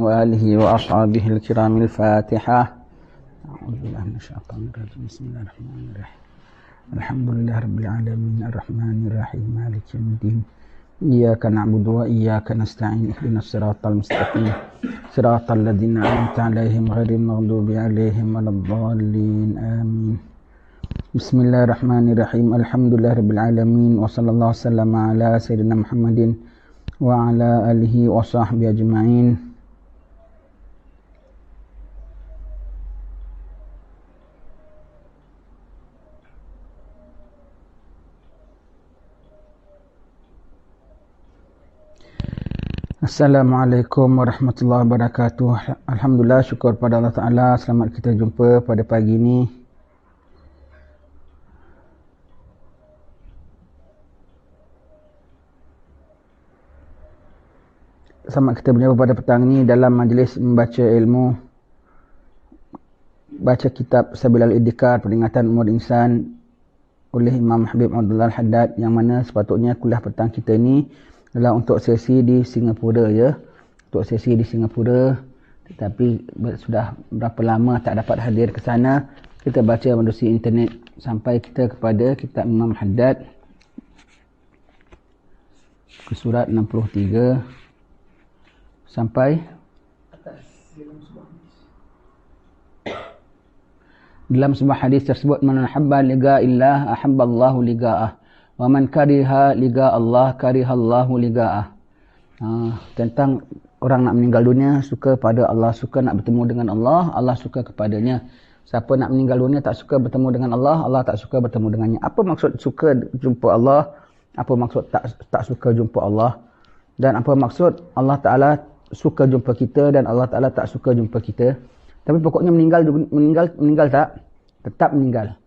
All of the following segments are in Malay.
وآله وأصحابه الكرام الفاتحة. أعوذ بالله من الشيطان الرجيم. بسم الله الرحمن الرحيم. الحمد لله رب العالمين الرحمن الرحيم مالك يوم الدين إياك نعبد وإياك نستعين اهدنا الصراط المستقيم صراط الذين أنعمت عليهم غير المغضوب عليهم ولا الضالين آمين. بسم الله الرحمن الرحيم. الحمد لله رب العالمين وصلى الله وسلم على سيدنا محمد وعلى آله وصحبه أجمعين. Assalamualaikum warahmatullahi wabarakatuh. Alhamdulillah, syukur pada Allah Ta'ala. Selamat kita jumpa pada pagi ini. Selamat kita berjumpa pada petang ini dalam majlis membaca ilmu, baca kitab Sabilal Iddikar, peringatan umur insan oleh Imam Habib Abdullah Al-Haddad, yang mana sepatutnya kuliah petang kita ini adalah untuk sesi di Singapura, ya. Untuk sesi di Singapura, tetapi sudah berapa lama tak dapat hadir ke sana. Kita baca melalui internet sampai kita kepada kitab Imam Haddad ke surat 63 sampai dalam sebuah hadis tersebut, man habba liqa illah ahabballahu liqa'ah wa man kariha liqa Allah karihallahu liqa'ah. Tentang orang nak meninggal dunia, suka pada Allah, suka nak bertemu dengan Allah, Allah suka kepadanya. Siapa nak meninggal dunia tak suka bertemu dengan Allah, Allah tak suka bertemu dengannya. Apa maksud suka jumpa Allah? Apa maksud tak suka jumpa Allah? Dan apa maksud Allah Ta'ala suka jumpa kita dan Allah Ta'ala tak suka jumpa kita? Tapi pokoknya meninggal tak? Tetap meninggal.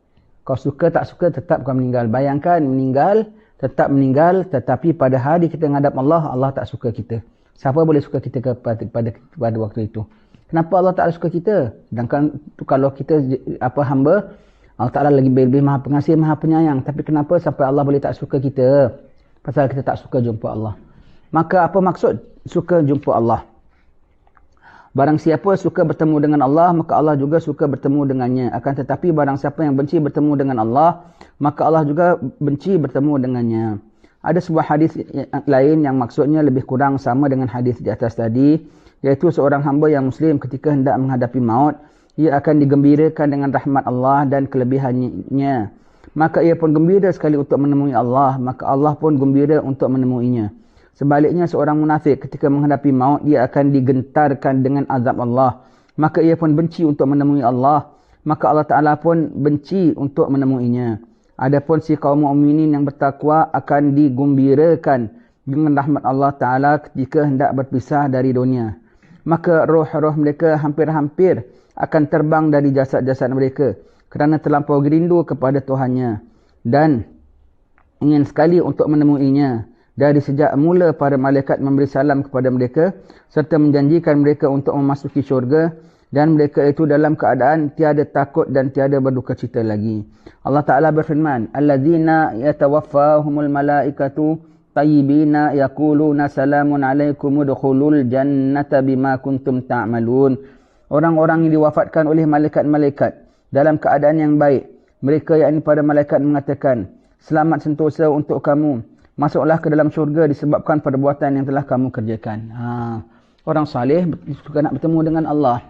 Kau suka tak suka tetap kau meninggal. Bayangkan meninggal, tetap meninggal, tetapi pada hari kita menghadap Allah, Allah tak suka kita. Siapa boleh suka kita pada waktu itu? Kenapa Allah Ta'ala suka kita? Sedangkan kalau kita hamba, Allah Ta'ala lebih maha pengasih, maha penyayang. Tapi kenapa sampai Allah boleh tak suka kita? Pasal kita tak suka jumpa Allah. Maka apa maksud suka jumpa Allah? Barang siapa suka bertemu dengan Allah, maka Allah juga suka bertemu dengannya. Akan tetapi barang siapa yang benci bertemu dengan Allah, maka Allah juga benci bertemu dengannya. Ada sebuah hadis lain yang maksudnya lebih kurang sama dengan hadis di atas tadi, iaitu seorang hamba yang Muslim ketika hendak menghadapi maut, ia akan digembirakan dengan rahmat Allah dan kelebihannya. Maka ia pun gembira sekali untuk menemui Allah, maka Allah pun gembira untuk menemuinya. Sebaliknya, seorang munafik ketika menghadapi maut, ia akan digentarkan dengan azab Allah. Maka ia pun benci untuk menemui Allah. Maka Allah Ta'ala pun benci untuk menemuinya. Adapun si kaum mukminin yang bertakwa akan digembirakan dengan rahmat Allah Ta'ala ketika hendak berpisah dari dunia. Maka roh-roh mereka hampir-hampir akan terbang dari jasad-jasad mereka kerana terlampau rindu kepada Tuhannya dan ingin sekali untuk menemuinya. Dari sejak mula para malaikat memberi salam kepada mereka serta menjanjikan mereka untuk memasuki syurga, dan mereka itu dalam keadaan tiada takut dan tiada berduka cita lagi. Allah Ta'ala berfirman, alladzina yatawaffahumul malaikatu tayyibina yaquluna salamun alaikum udkhulul jannata bima kuntum ta'malun. Orang-orang yang diwafatkan oleh malaikat-malaikat dalam keadaan yang baik, mereka yakni para malaikat mengatakan, selamat sentosa untuk kamu, masuklah ke dalam syurga disebabkan perbuatan yang telah kamu kerjakan. Orang saleh suka nak bertemu dengan Allah.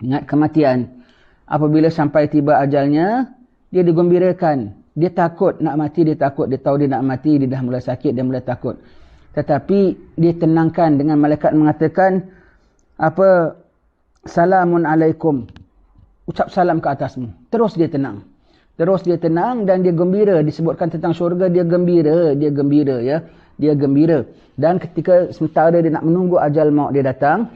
Ingat kematian. Apabila sampai tiba ajalnya, dia digembirakan. Dia takut nak mati, dia takut. Dia tahu dia nak mati, dia dah mulai sakit, dia mulai takut. Tetapi dia tenangkan dengan malaikat mengatakan, salamun alaikum. Ucap salam ke atasmu. Terus dia tenang. Dan dia gembira. Disebutkan tentang syurga, dia gembira ya. Dia gembira. Dan ketika sementara dia nak menunggu ajal maut dia datang,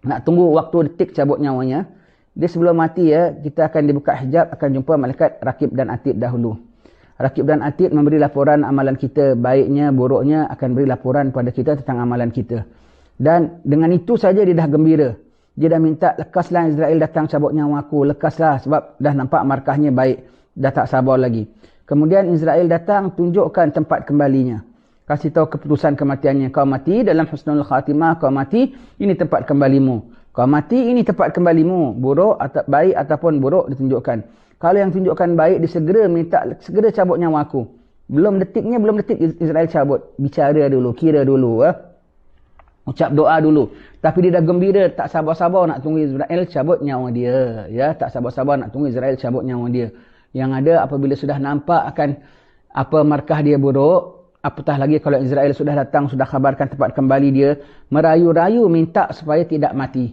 nak tunggu waktu detik cabut nyawanya, dia sebelum mati ya, kita akan dibuka hijab, akan jumpa malaikat Rakib dan Atid dahulu. Rakib dan Atid memberi laporan amalan kita, baiknya, buruknya, akan beri laporan pada kita tentang amalan kita. Dan dengan itu saja dia dah gembira. Dia dah minta, lekaslah Israel datang cabut nyawa aku. Lekaslah sebab dah nampak markahnya baik. Dah tak sabar lagi. Kemudian Israel datang, tunjukkan tempat kembalinya. Kasih tahu keputusan kematiannya. Kau mati dalam husnul khatimah, kau mati, ini tempat kembalimu. Kau mati, ini tempat kembalimu. Buruk atau baik ataupun buruk ditunjukkan. Kalau yang tunjukkan baik, dia segera cabut nyawa aku. Belum detik Israel cabut. Bicara dulu, kira dulu. Ucap doa dulu. Tapi dia dah gembira, tak sabar-sabar nak tunggu Israel cabut nyawa dia. Ya, tak sabar-sabar nak tunggu Israel cabut nyawa dia. Yang ada apabila sudah nampak akan apa markah dia buruk, apatah lagi kalau Israel sudah datang, sudah khabarkan tempat kembali dia, merayu-rayu minta supaya tidak mati.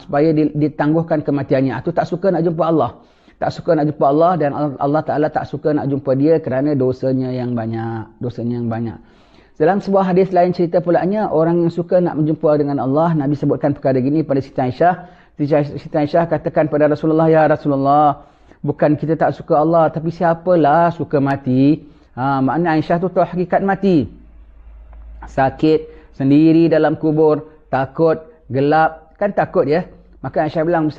Supaya ditangguhkan kematiannya. Itu tak suka nak jumpa Allah. Tak suka nak jumpa Allah dan Allah Ta'ala tak suka nak jumpa dia kerana dosanya yang banyak. Dalam sebuah hadis lain cerita pulanya, orang yang suka nak menjumpa dengan Allah, Nabi sebutkan perkara gini pada Siti Aisyah. Siti Aisyah katakan pada Rasulullah, ya Rasulullah, bukan kita tak suka Allah, tapi siapalah suka mati? Makna Aisyah tu tahu hakikat mati. Sakit, sendiri dalam kubur, takut, gelap, kan takut ya. Maka Aisyah bilang,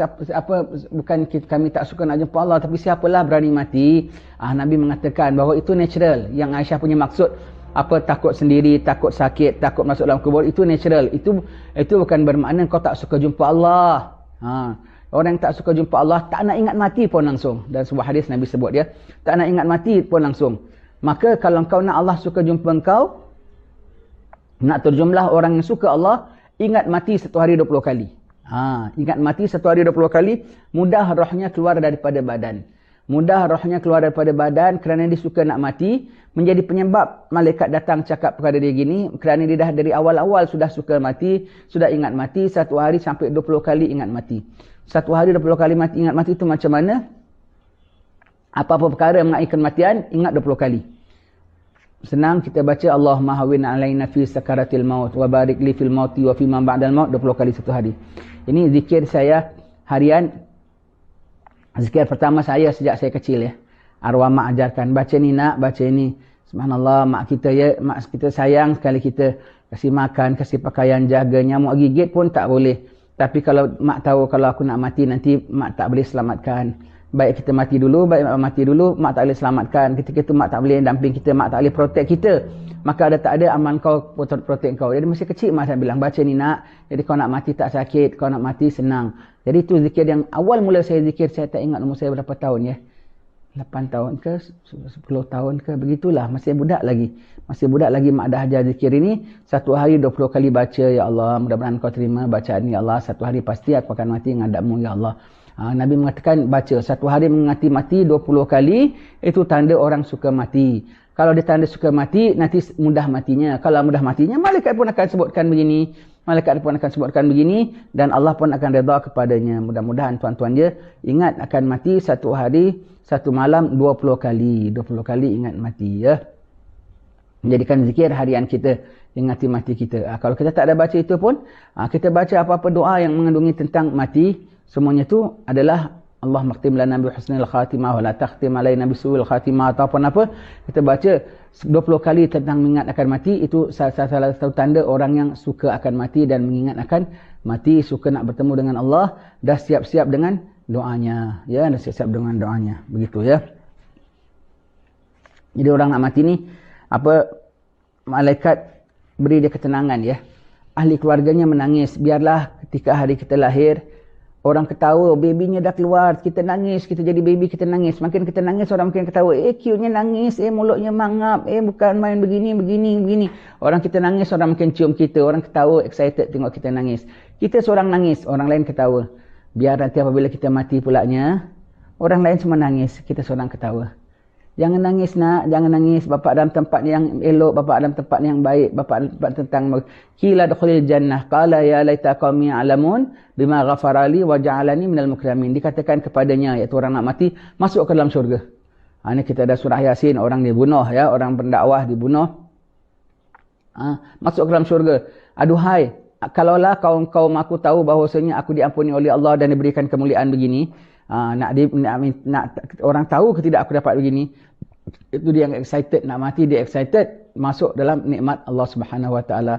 bukan kami tak suka nak jumpa Allah, tapi siapalah berani mati? Nabi mengatakan bahawa itu natural. Yang Aisyah punya maksud, takut sendiri, takut sakit, takut masuk dalam kubur, itu natural. Itu bukan bermakna kau tak suka jumpa Allah. Orang yang tak suka jumpa Allah, tak nak ingat mati pun langsung. Dan sebuah hadis Nabi sebut dia, tak nak ingat mati pun langsung. Maka kalau kau nak Allah suka jumpa engkau, nak terjumlah orang yang suka Allah, ingat mati 1 hari 20 kali. Ingat mati 1 hari 20 kali, mudah rohnya keluar daripada badan. Mudah rohnya keluar daripada badan kerana dia suka nak mati, menjadi penyebab malaikat datang cakap kepada dia gini, kerana dia dah dari awal-awal sudah suka mati, sudah ingat mati, 1 hari sampai 20 kali ingat mati. 1 hari 20 kali ingat mati itu macam mana? Apa-apa perkara mengenai kematian, ingat 20 kali. Senang kita baca Allahumma hawwin alaina fi sakaratil maut wa barik li fil mauti wa fi ma ba'dal maut 20 kali 1 hari. Ini zikir saya harian. Zikir pertama saya sejak saya kecil ya. Arwah mak ajarkan, baca ni nak, baca ni. Subhanallah, mak kita sayang sekali kita, kasih makan, kasih pakaian, jaga, nyamuk gigit pun tak boleh. Tapi kalau mak tahu kalau aku nak mati nanti mak tak boleh selamatkan. Baik kita mati dulu, mak tak boleh selamatkan. Ketika itu mak tak boleh damping kita, mak tak boleh protect kita. Maka tak ada aman kau protect kau. Jadi masih kecil mak saya bilang, baca ni nak. Jadi kau nak mati tak sakit, kau nak mati senang. Jadi itu zikir yang awal mula saya zikir, saya tak ingat umur saya berapa tahun ya. 8 tahun ke, 10 tahun ke, begitulah. Masih budak lagi mak dah ajar zikir ini. 1 hari 20 kali baca, ya Allah, mudah-mudahan kau terima bacaan ni, ya Allah. 1 hari pasti aku akan mati menghadapmu, ya Allah. Nabi mengatakan baca 1 hari mengingati mati 20 kali, itu tanda orang suka mati. Kalau dia tanda suka mati, nanti mudah matinya. Kalau mudah matinya, malaikat pun akan sebutkan begini. Dan Allah pun akan redha kepadanya. Mudah-mudahan tuan-tuan dia ingat akan mati 1 hari, 1 malam 20 kali. 20 kali ingat mati ya. Menjadikan zikir harian kita, ingati mati kita. Kalau kita tak ada baca itu pun, kita baca apa-apa doa yang mengandungi tentang mati. Semuanya itu adalah Allah makhtim lana bi husnil khatimah wa la takhtim alaina bi su'il khatimah ataupun apa. Kita baca 20 kali tentang mengingat akan mati, itu salah satu tanda orang yang suka akan mati dan mengingat akan mati, suka nak bertemu dengan Allah, dah siap-siap dengan doanya. Ya, dah siap-siap dengan doanya. Begitu ya. Jadi orang nak mati ni, malaikat beri dia ketenangan ya. Ahli keluarganya menangis. Biarlah ketika hari kita lahir, orang ketawa, babynya dah keluar, kita nangis, kita jadi baby, kita nangis. Makin kita nangis, orang makin ketawa, cute-nya nangis, mulutnya mangap, bukan main begini. Orang kita nangis, orang makin cium kita, orang ketawa, excited tengok kita nangis. Kita seorang nangis, orang lain ketawa. Biar nanti apabila kita mati pulaknya, orang lain semua nangis, kita seorang ketawa. Jangan nangis nak, jangan nangis. Bapak dalam tempat yang elok, bapak dalam tempat yang baik, bapak dalam tempat tentang qila dukhulil jannah qala ya laita qaumi ya'lamun bima ghafara li wa ja'alani minal mukramin. Dikatakan kepadanya, iaitu orang nak mati, masuk ke dalam syurga. Ini kita ada surah Yasin, orang dibunuh ya, orang pendakwah dibunuh. Masuk ke dalam syurga. Aduhai, kalaulah kaum aku tahu bahawasanya aku diampuni oleh Allah dan diberikan kemuliaan begini, nak orang tahu ke tidak aku dapat begini, itu dia yang excited nak mati, dia excited masuk dalam nikmat Allah Subhanahu Wa Taala.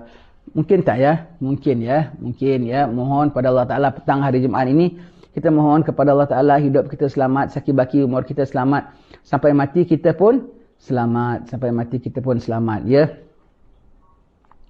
Mungkin tak ya? Mungkin ya. Mohon pada Allah Taala petang hari Jumaat ini, kita mohon kepada Allah Taala hidup kita selamat, sakit baki umur kita selamat, sampai mati kita pun selamat ya.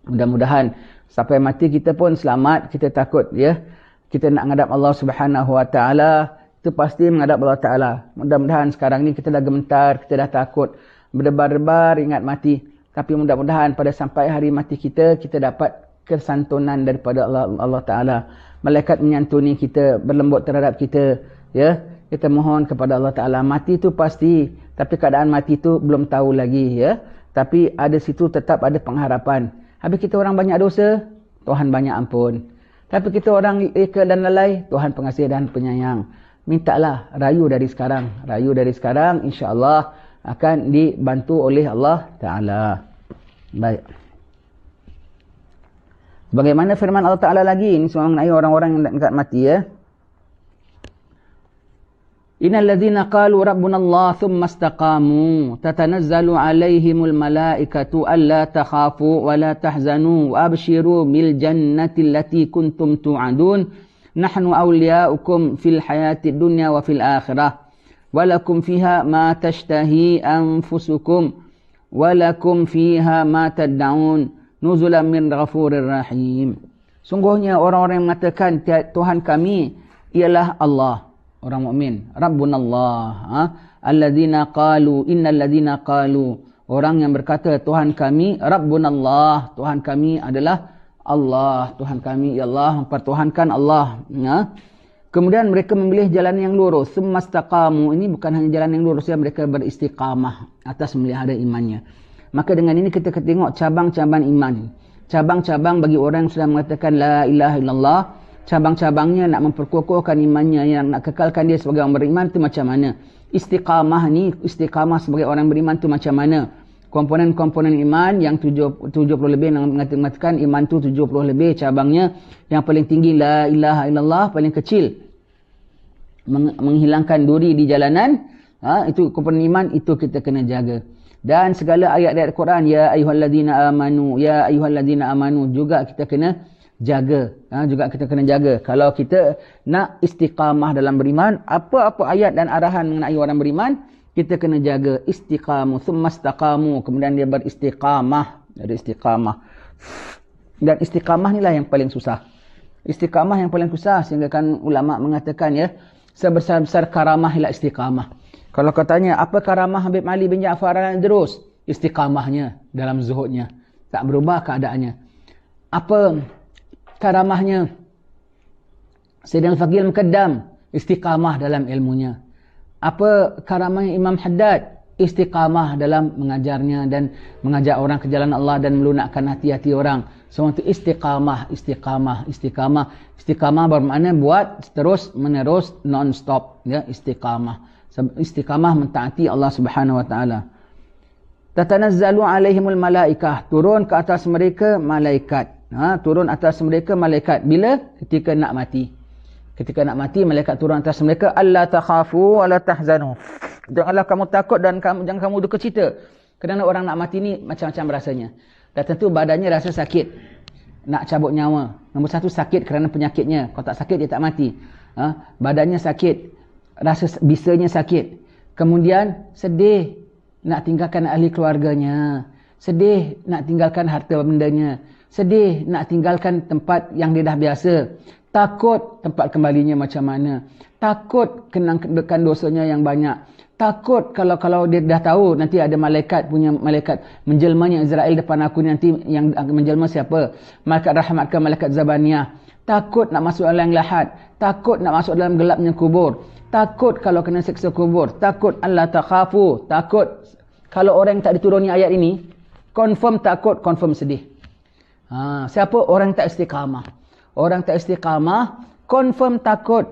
Mudah-mudahan sampai mati kita pun selamat, kita takut ya. Kita nak menghadap Allah Subhanahu Wa Taala, itu pasti menghadap Allah Taala. Mudah-mudahan sekarang ni kita dah gemetar, kita dah takut, berdebar-debar ingat mati. Tapi mudah-mudahan pada sampai hari mati kita dapat kesantunan daripada Allah Taala. Malaikat menyantuni kita, berlembut terhadap kita ya. Kita mohon kepada Allah Taala. Mati tu pasti, tapi keadaan mati tu belum tahu lagi ya. Tapi ada situ tetap ada pengharapan. Habis kita orang banyak dosa, Tuhan banyak ampun. Tapi kita orang reka dan lalai, Tuhan pengasih dan penyayang. Mintalah rayu dari sekarang. Rayu dari sekarang insya-Allah akan dibantu oleh Allah Taala. Baik. Bagaimana firman Allah Taala lagi ini semua mengenai orang-orang yang dekat mati ya. Innal ladzina qalu rabbuna Allah thumma istaqamu tatanazzalu alaihimul malaikatu alla takhafu wa la tahzanu wa abshiru bil jannati allati kuntum tu'adun nahnu awliya'ukum fil hayati dunya wa fil akhirah wa lakum fiha ma tashtahi anfusukum wa lakum fiha ma tad'un nuzulan min ghafurir rahim. Sungguhnya orang-orang yang mengatakan Tuhan kami ialah Allah. Orang mukmin, Rabbunallah, alladzina qalu, innal ladzina qalu, orang yang berkata Tuhan kami Rabbunallah, Tuhan kami adalah Allah, Tuhan kami ya Allah, mempertuhankan Allah ya. Kemudian mereka memilih jalan yang lurus, summastaqamu, ini bukan hanya jalan yang lurus ya, mereka beristiqamah atas melihara imannya. Maka dengan ini kita tengok cabang-cabang iman, cabang-cabang bagi orang yang sudah mengatakan la ilaha illallah. Cabang-cabangnya nak memperkukuhkan imannya, yang nak kekalkan dia sebagai orang beriman tu macam mana. Istiqamah ni, istiqamah sebagai orang beriman tu macam mana. Komponen-komponen iman yang 70 lebih, yang mengatakan iman tu 70 lebih cabangnya. Yang paling tinggi la ilaha illallah, paling kecil menghilangkan duri di jalanan. Itu komponen iman, itu kita kena jaga. Dan segala ayat-ayat Quran, ya ayyuhalladzina amanu, ya ayyuhalladzina amanu, juga kita kena jaga. Juga kita kena jaga. Kalau kita nak istiqamah dalam beriman, apa-apa ayat dan arahan mengenai orang beriman, kita kena jaga. Istiqamu, summastaqamu, kemudian dia beristiqamah. Ada istiqamah. Dan istiqamah inilah yang paling susah. Istiqamah yang paling susah, sehingga kan ulama mengatakan ya, sebesar-besar karamah ialah istiqamah. Kalau katanya apa karamah Habib Ali bin Ja'far al-Idrus? Istiqamahnya dalam zuhudnya, tak berubah keadaannya. Apa karamahnya Sayyidina Al-Faqih Al-Muqaddam? Istiqamah dalam ilmunya. Apa karamahnya Imam Haddad? Istiqamah dalam mengajarnya dan mengajak orang ke jalan Allah dan melunakkan hati-hati orang. Semua itu istiqamah, istiqamah, istiqamah. Istiqamah bermakna buat terus menerus non-stop ya, istiqamah. Istiqamah mentaati Allah Subhanahu wa taala. Tatanazzalu alaihimul malaikah, turun ke atas mereka malaikat. Turun atas mereka malaikat. Bila? Ketika nak mati. Ketika nak mati, malaikat turun atas mereka. Alla takhafu wa la tahzanu. Janganlah kamu takut dan jangan kamu duka cita. Kerana orang nak mati ni macam-macam rasanya. Dan tentu badannya rasa sakit. Nak cabut nyawa. Nombor satu, sakit kerana penyakitnya. Kalau tak sakit, dia tak mati. Badannya sakit. Rasa bisanya sakit. Kemudian sedih. Nak tinggalkan ahli keluarganya. Sedih nak tinggalkan harta bendanya. Sedih nak tinggalkan tempat yang dia dah biasa. Takut tempat kembalinya macam mana. Takut kenakan dosanya yang banyak. Takut kalau dia dah tahu nanti ada malaikat menjelmanya Israel depan aku, nanti yang menjelma siapa? Malaikat rahmat ke malaikat zabaniyah. Takut nak masuk dalam lahat. Takut nak masuk dalam gelapnya kubur. Takut kalau kena siksa kubur. Takut Allah takhafu. Takut kalau orang yang tak dituruni ayat ini, confirm takut, confirm sedih. Siapa orang tak istiqamah? Orang tak istiqamah, confirm takut,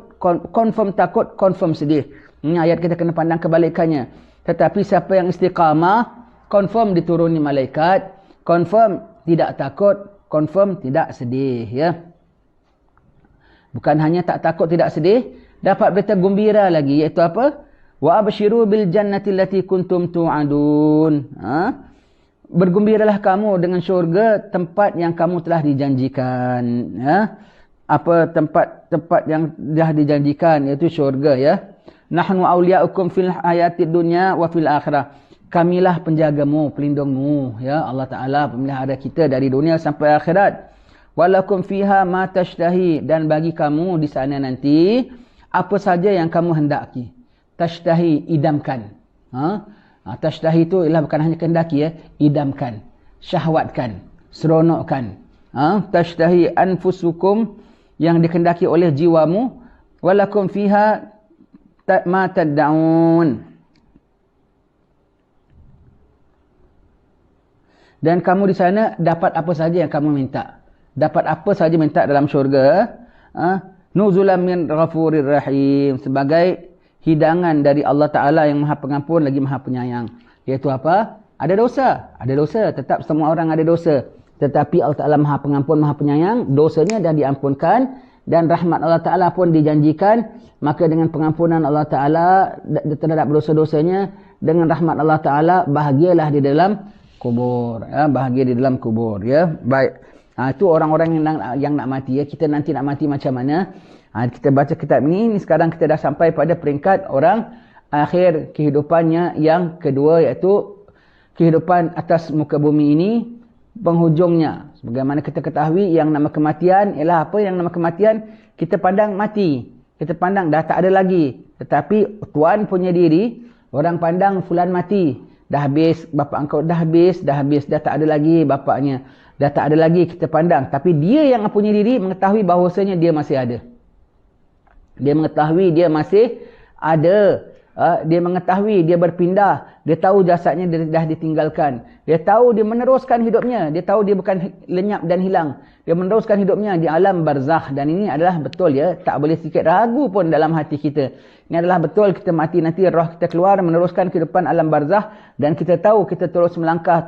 confirm sedih. Ini ayat kita kena pandang kebalikannya. Tetapi siapa yang istiqamah, confirm dituruni malaikat, confirm tidak takut, confirm tidak sedih ya. Bukan hanya tak takut tidak sedih, dapat berita gembira lagi, iaitu apa? Wa abshiru bil jannati allati kuntum tu'adun. Bergembiralah kamu dengan syurga, tempat yang kamu telah dijanjikan ya. Apa tempat yang dah dijanjikan, iaitu syurga ya. Nahnu awliya'ukum fil hayatid dunya wa fil akhirah. Kamilah penjagamu, pelindungmu, ya Allah Ta'ala, pemelihara kita dari dunia sampai akhirat. Walakum fiha ma tashtahi, dan bagi kamu di sana nanti apa saja yang kamu hendaki. Tashtahi, idamkan. Tashtahi itu ialah bukan hanya kehendaki, ya, idamkan, syahwatkan, seronokkan. Tashtahi anfusukum, yang dikehendaki oleh jiwamu. Walakum fiha ma tad'un, dan kamu di sana dapat apa saja yang kamu minta. Dapat apa saja minta dalam syurga. Nuzulan min ghafurir rahim, sebagai hidangan dari Allah Ta'ala yang maha pengampun lagi maha penyayang. Iaitu apa? Ada dosa. Ada dosa. Tetap semua orang ada dosa. Tetapi Allah Ta'ala maha pengampun, maha penyayang. Dosanya dah diampunkan. Dan rahmat Allah Ta'ala pun dijanjikan. Maka dengan pengampunan Allah Ta'ala terhadap dosa-dosanya, dengan rahmat Allah Ta'ala, bahagialah di dalam kubur, ya, bahagia di dalam kubur, ya. Baik. Itu orang-orang yang nak mati, ya. Kita nanti nak mati macam mana? Kita baca kitab ini sekarang kita dah sampai pada peringkat orang akhir kehidupannya yang kedua, iaitu kehidupan atas muka bumi ini penghujungnya. Sebagaimana kita ketahui, yang nama kematian ialah apa? Yang nama kematian kita pandang mati. Kita pandang dah tak ada lagi. Tetapi Tuhan punya diri, orang pandang fulan mati. Dah habis, bapa engkau dah habis, dah tak ada lagi bapaknya. Dah tak ada lagi kita pandang. Tapi dia yang punya diri mengetahui bahawasanya dia masih ada. Dia mengetahui dia masih ada. Dia mengetahui dia berpindah. Dia tahu jasadnya dia dah ditinggalkan. Dia tahu dia meneruskan hidupnya. Dia tahu dia bukan lenyap dan hilang. Dia meneruskan hidupnya di alam barzakh. Dan ini adalah betul, ya. Tak boleh sikit ragu pun dalam hati kita. Ini adalah betul, kita mati nanti roh kita keluar meneruskan kehidupan alam barzakh. Dan kita tahu kita terus melangkah.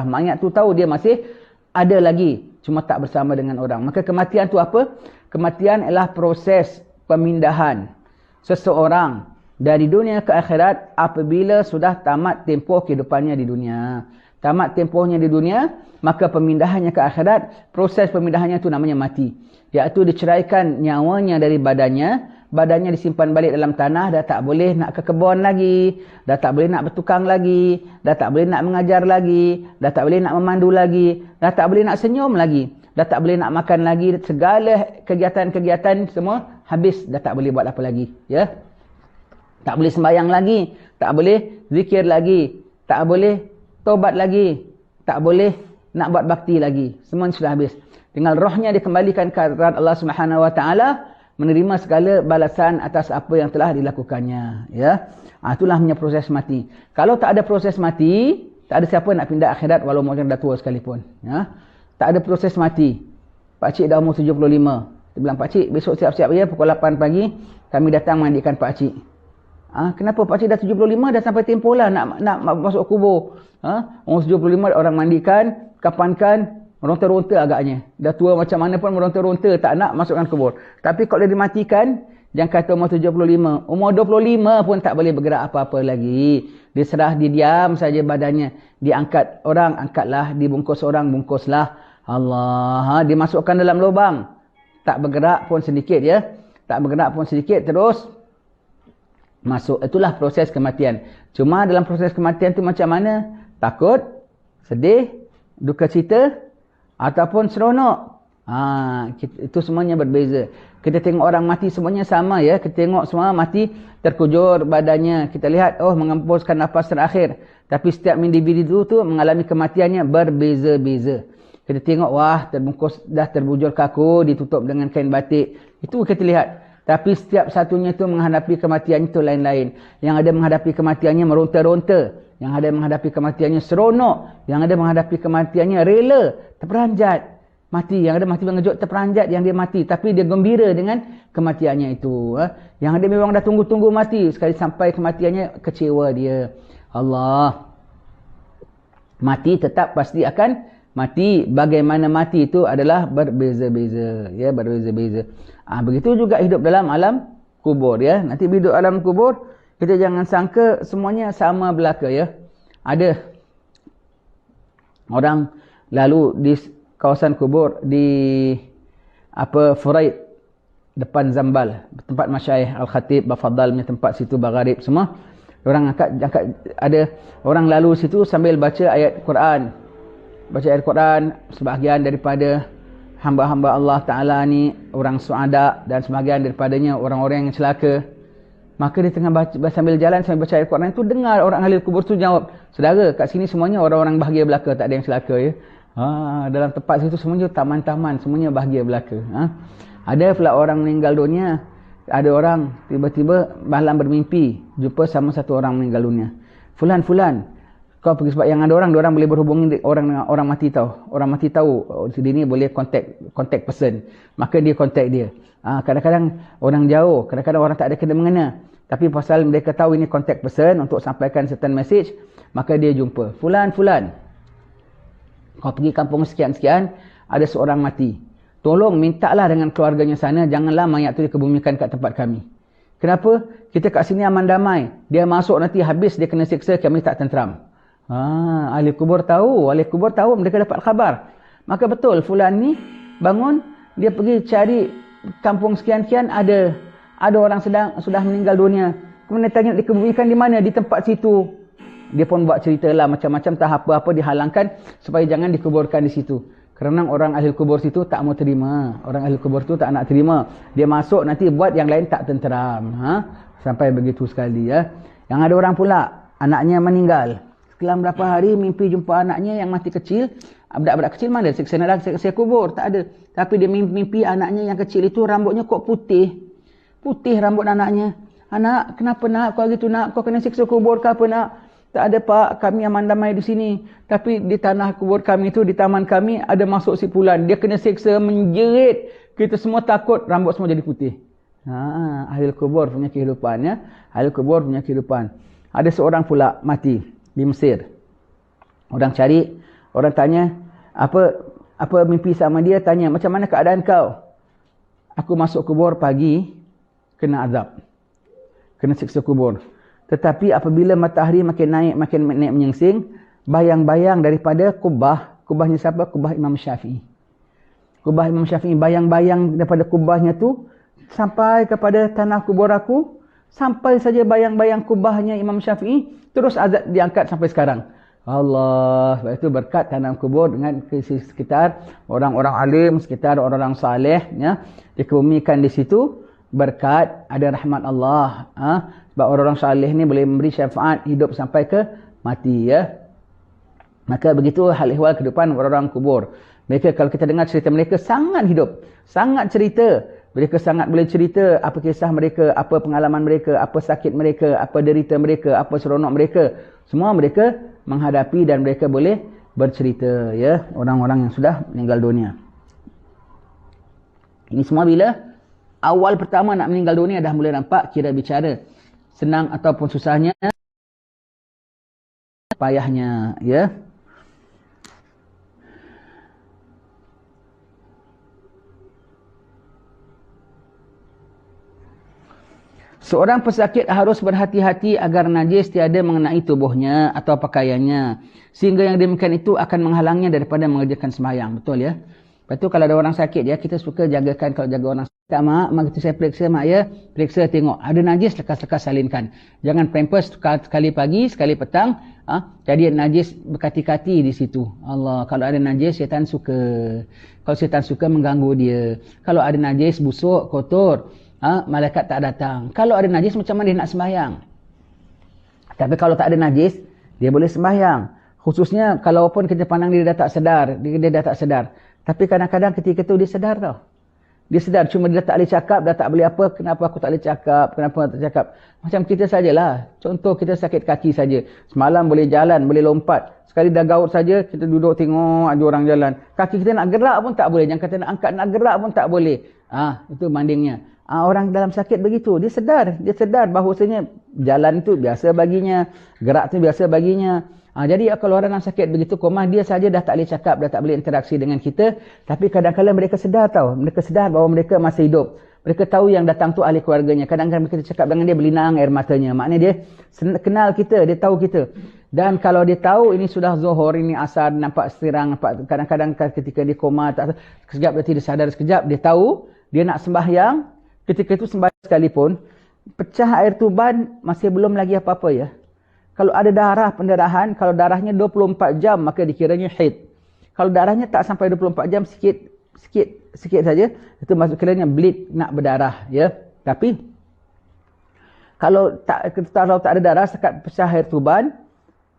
Mayat tu tahu dia masih ada lagi. Cuma tak bersama dengan orang. Maka kematian tu apa? Kematian ialah proses pemindahan seseorang dari dunia ke akhirat apabila sudah tamat tempoh kehidupannya di dunia. Tamat tempohnya di dunia, maka pemindahannya ke akhirat, proses pemindahannya itu namanya mati. Iaitu diceraikan nyawanya dari badannya, badannya disimpan balik dalam tanah, dah tak boleh nak ke kebun lagi, dah tak boleh nak bertukang lagi, dah tak boleh nak mengajar lagi, dah tak boleh nak memandu lagi, dah tak boleh nak senyum lagi, dah tak boleh nak makan lagi, segala kegiatan-kegiatan semua habis, dah tak boleh buat apa lagi, ya. Tak boleh sembahyang lagi, tak boleh zikir lagi, tak boleh taubat lagi, tak boleh nak buat bakti lagi. Semua sudah habis. Tinggal rohnya dikembalikan ke hadirat Allah Subhanahu Wa Taala, menerima segala balasan atas apa yang telah dilakukannya, ya. Itulah punya proses mati. Kalau tak ada proses mati, tak ada siapa nak pindah akhirat walau macam dah tua sekalipun, ya. Tak ada proses mati. Pak cik dah umur 75. Dia bilang, "Pak cik, besok siap-siap ya, pukul 8 pagi kami datang mandikan Pak cik." Kenapa Pak cik dah 75, dah sampai tempoh lah nak masuk kubur. Umur 75 orang mandikan, kapankan, meronta-ronta agaknya. Dah tua macam mana pun meronta-ronta, tak nak masukkan kubur. Tapi kalau dia dimatikan, jangan kata umur 75, umur 25 pun tak boleh bergerak apa-apa lagi. Dia serah, dia diam saja badannya. Diangkat orang, angkatlah. Dibungkus orang, bungkuslah. Allah, dimasukkan dalam lubang. Tak bergerak pun sedikit, ya. Tak bergerak pun sedikit, terus masuk. Itulah proses kematian. Cuma dalam proses kematian tu macam mana? Takut, sedih, duka cita, ataupun seronok. Itu semuanya berbeza. Kita tengok orang mati semuanya sama, ya. Kita tengok semua mati terkujur badannya. Kita lihat, mengempuskan nafas terakhir. Tapi setiap individu tu mengalami kematiannya berbeza-beza. Kita tengok, wah, terbungkus, dah terbujur kaku, ditutup dengan kain batik. Itu kita lihat. Tapi setiap satunya itu menghadapi kematian itu lain-lain. Yang ada menghadapi kematiannya meronta-ronta. Yang ada menghadapi kematiannya seronok. Yang ada menghadapi kematiannya rela, terperanjat. Mati. Yang ada mati mengejut, terperanjat yang dia mati. Tapi dia gembira dengan kematiannya itu. Yang ada memang dah tunggu-tunggu mati. Sekali sampai kematiannya, kecewa dia. Allah. Mati tetap pasti akan mati. Bagaimana mati itu adalah berbeza-beza, ya, berbeza-beza. Begitu juga hidup dalam alam kubur, ya. Nanti hidup alam kubur, kita jangan sangka semuanya sama belaka, ya. Ada orang lalu di kawasan kubur di Furaid, depan Zambal, tempat Masyayikh Al-Khatib Bafadal punya tempat situ, Bagharib semua. Orang angkat ada orang lalu situ sambil baca ayat Quran. Baca ayat Quran, sebahagian daripada hamba-hamba Allah Ta'ala ni orang suada dan sebahagian daripadanya orang-orang yang celaka. Maka dia tengah baca, sambil jalan sambil baca ayat Quran tu, dengar orang ahli kubur tu jawab, saudara kat sini semuanya orang-orang bahagia belaka, tak ada yang celaka ya. Dalam tempat situ semuanya taman-taman, semuanya bahagia belaka. Ada pula orang meninggal dunia, ada orang tiba-tiba malam bermimpi jumpa sama satu orang meninggal dunia. Fulan, kau pergi, sebab yang ada orang, diorang boleh berhubungi orang dengan orang mati tahu. Orang mati tahu dia ni boleh contact person. Maka dia contact dia. Kadang-kadang orang jauh, kadang-kadang orang tak ada kena mengena. Tapi pasal mereka tahu ini contact person untuk sampaikan certain message, maka dia jumpa. Fulan, kau pergi kampung sekian-sekian, ada seorang mati. Tolong mintalah dengan keluarganya sana, janganlah mayat tu dikebumikan kat tempat kami. Kenapa? Kita kat sini aman damai. Dia masuk nanti habis dia kena siksa, kami tak tenteram. Ahli kubur tahu, mereka dapat khabar. Maka betul fulan ni bangun, dia pergi cari kampung sekian-sekian, ada orang sudah meninggal dunia. Kemudian tanya dikebumikan di mana? Di tempat situ. Dia pun buat cerita lah macam-macam, tahap apa dihalangkan supaya jangan dikuburkan di situ. Kerana orang ahli kubur situ tak mau terima. Orang ahli kubur tu tak nak terima. Dia masuk nanti buat yang lain tak tenteram. Sampai begitu sekali ya. Yang ada orang pula, anaknya meninggal. Setelah berapa hari mimpi jumpa anaknya yang masih kecil. Budak-budak kecil mana? Siksa neraka, siksa kubur. Tak ada. Tapi dia mimpi anaknya yang kecil itu rambutnya kok putih. Putih rambut anaknya. Anak, kenapa nak kau gitu nak? Kau kena siksa kubur ke apa nak? Tak ada pak, kami aman damai di sini. Tapi di tanah kubur kami itu, di taman kami, ada masuk si fulan. Dia kena siksa, menjerit. Kita semua takut, rambut semua jadi putih. Ahli kubur punya kehidupan ya. Ahli kubur punya kehidupan. Ada seorang pula mati di Mesir. Orang cari, orang tanya, apa mimpi sama dia, tanya, macam mana keadaan kau? Aku masuk kubur pagi, kena azab. Kena siksa kubur. Tetapi apabila matahari makin naik menyingsing, bayang-bayang daripada kubahnya siapa? Kubah Imam Syafi'i. Kubah Imam Syafi'i, bayang-bayang daripada kubahnya tu sampai kepada tanah kubur aku, sampai saja bayang-bayang kubahnya Imam Syafi'i, terus azab diangkat sampai sekarang. Allah, sebab itu berkat tanah kubur dengan sekitar orang-orang alim, sekitar orang-orang saleh ya, dikebumikan di situ. Berkat ada rahmat Allah. Sebab orang-orang salih ni boleh memberi syafaat hidup sampai ke mati ya. Maka begitu hal ehwal kehidupan orang-orang kubur. Mereka kalau kita dengar cerita mereka sangat hidup, sangat cerita. Mereka sangat boleh cerita apa kisah mereka, apa pengalaman mereka, apa sakit mereka, apa derita mereka, apa seronok mereka. Semua mereka menghadapi dan mereka boleh bercerita ya, orang-orang yang sudah meninggal dunia. Ini semua bila awal pertama nak meninggal dunia dah mula nampak kira bicara. Senang ataupun susahnya, payahnya ya. Seorang pesakit harus berhati-hati agar najis tiada mengenai tubuhnya atau pakaiannya, sehingga yang demikian itu akan menghalangnya daripada mengerjakan sembahyang. Betul ya? Lepas tu kalau ada orang sakit ya, kita suka jagakan. Kalau jaga orang sakit, tak mak kita saya periksa mak ya, periksa tengok ada najis, lekas-lekas salinkan. Jangan pampers sekali pagi sekali petang, jadi najis berkati-kati di situ. Allah, kalau ada najis syaitan suka. Kalau syaitan suka mengganggu dia. Kalau ada najis busuk kotor, malaikat tak datang. Kalau ada najis macam mana dia nak sembahyang? Tapi kalau tak ada najis, dia boleh sembahyang. Khususnya kalau pun kita pandang dia dah tak sedar, dia dah tak sedar. Tapi kadang-kadang ketika itu dia sedar tau. Dia sedar, cuma dia tak boleh cakap, dah tak boleh apa. Kenapa aku tak boleh cakap? Kenapa aku tak cakap? Macam kita sajalah. Contoh kita sakit kaki saja. Semalam boleh jalan, boleh lompat. Sekali dah gaut saja, kita duduk tengok ada orang jalan. Kaki kita nak gerak pun tak boleh. Jangan kata nak angkat, nak gerak pun tak boleh. Itu bandingnya. Orang dalam sakit begitu. Dia sedar bahawasanya jalan itu biasa baginya. Gerak itu biasa baginya. Jadi kalau orang yang sakit begitu koma, dia saja dah tak boleh cakap, dah tak boleh interaksi dengan kita. Tapi kadang-kadang mereka sedar tau. Mereka sedar bahawa mereka masih hidup. Mereka tahu yang datang tu ahli keluarganya. Kadang-kadang kita cakap dengan dia, berlinang air matanya. Maknanya dia kenal kita, dia tahu kita. Dan kalau dia tahu ini sudah zuhur, ini asar, nampak serang, kadang-kadang ketika dia koma, sekejap nanti dia sadar sekejap, dia tahu, dia nak sembahyang. Ketika itu sembahyang sekalipun, pecah air tuban masih belum lagi apa-apa ya. Kalau ada pendarahan, kalau darahnya 24 jam maka dikiranya haid. Kalau darahnya tak sampai 24 jam, sikit saja, itu maksud kiranya bleed, nak berdarah ya. Tapi kalau tak ada darah, sekat pecah air tuban,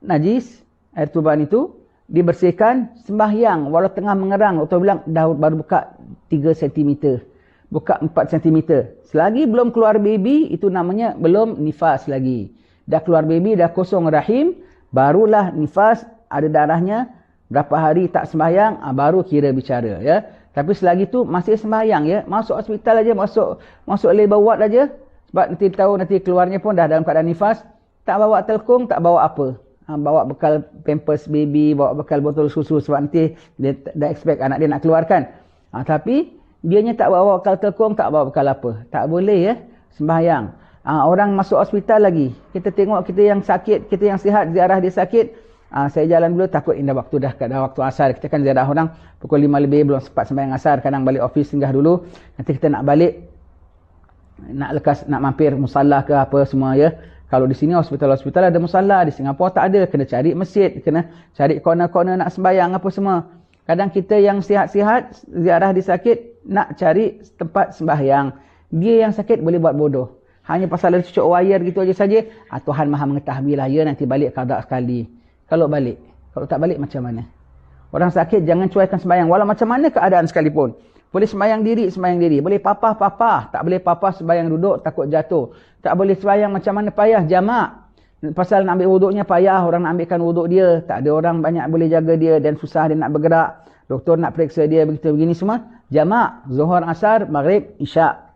najis, air tuban itu dibersihkan, sembahyang walau tengah mengerang. Doktor bilang baru buka 3 cm, buka 4 cm. Selagi belum keluar baby, itu namanya belum nifas lagi. Dah keluar baby, dah kosong rahim, barulah nifas, ada darahnya, berapa hari tak sembahyang, baru kira bicara ya. Tapi selagi tu masih sembahyang ya, masuk hospital aja, masuk labor ward aja, sebab nanti keluarnya pun dah dalam keadaan nifas, tak bawa telkung, tak bawa apa. Bawa bekal pampers baby, bawa bekal botol susu, sebab nanti dia dah expect anak dia nak keluarkan. Tapi dianya tak bawa bekal telkung, tak bawa bekal apa. Tak boleh ya sembahyang. Orang masuk hospital lagi, kita tengok kita yang sakit, kita yang sihat, ziarah dia sakit, saya jalan dulu, takut indah waktu dah waktu asar. Kita kan ziarah orang pukul 5 lebih, belum sempat sembahyang asar, kadang balik office singgah dulu, nanti kita nak balik, nak mampir musalla ke apa semua ya. Kalau di sini hospital ada musalla, di Singapura tak ada, kena cari masjid, kena cari corner-corner nak sembahyang apa semua. Kadang kita yang sihat-sihat, ziarah dia sakit, nak cari tempat sembahyang. Dia yang sakit boleh buat bodoh. Hanya pasal ada cucuk wire gitu aja saja. Tuhan Maha mengetahui lah ya, nanti balik qada sekali. Kalau balik, kalau tak balik macam mana? Orang sakit jangan cuaikan sembahyang walau macam mana keadaan sekalipun. Boleh sembahyang diri. Boleh papah. Tak boleh papah sembahyang duduk, takut jatuh. Tak boleh sembahyang macam mana payah, jamak. Pasal nak ambil wuduknya payah, orang nak ambilkan wuduk dia. Tak ada orang banyak boleh jaga dia dan susah dia nak bergerak. Doktor nak periksa dia begini semua. Jamak, Zuhur, Asar, Maghrib, Isyak.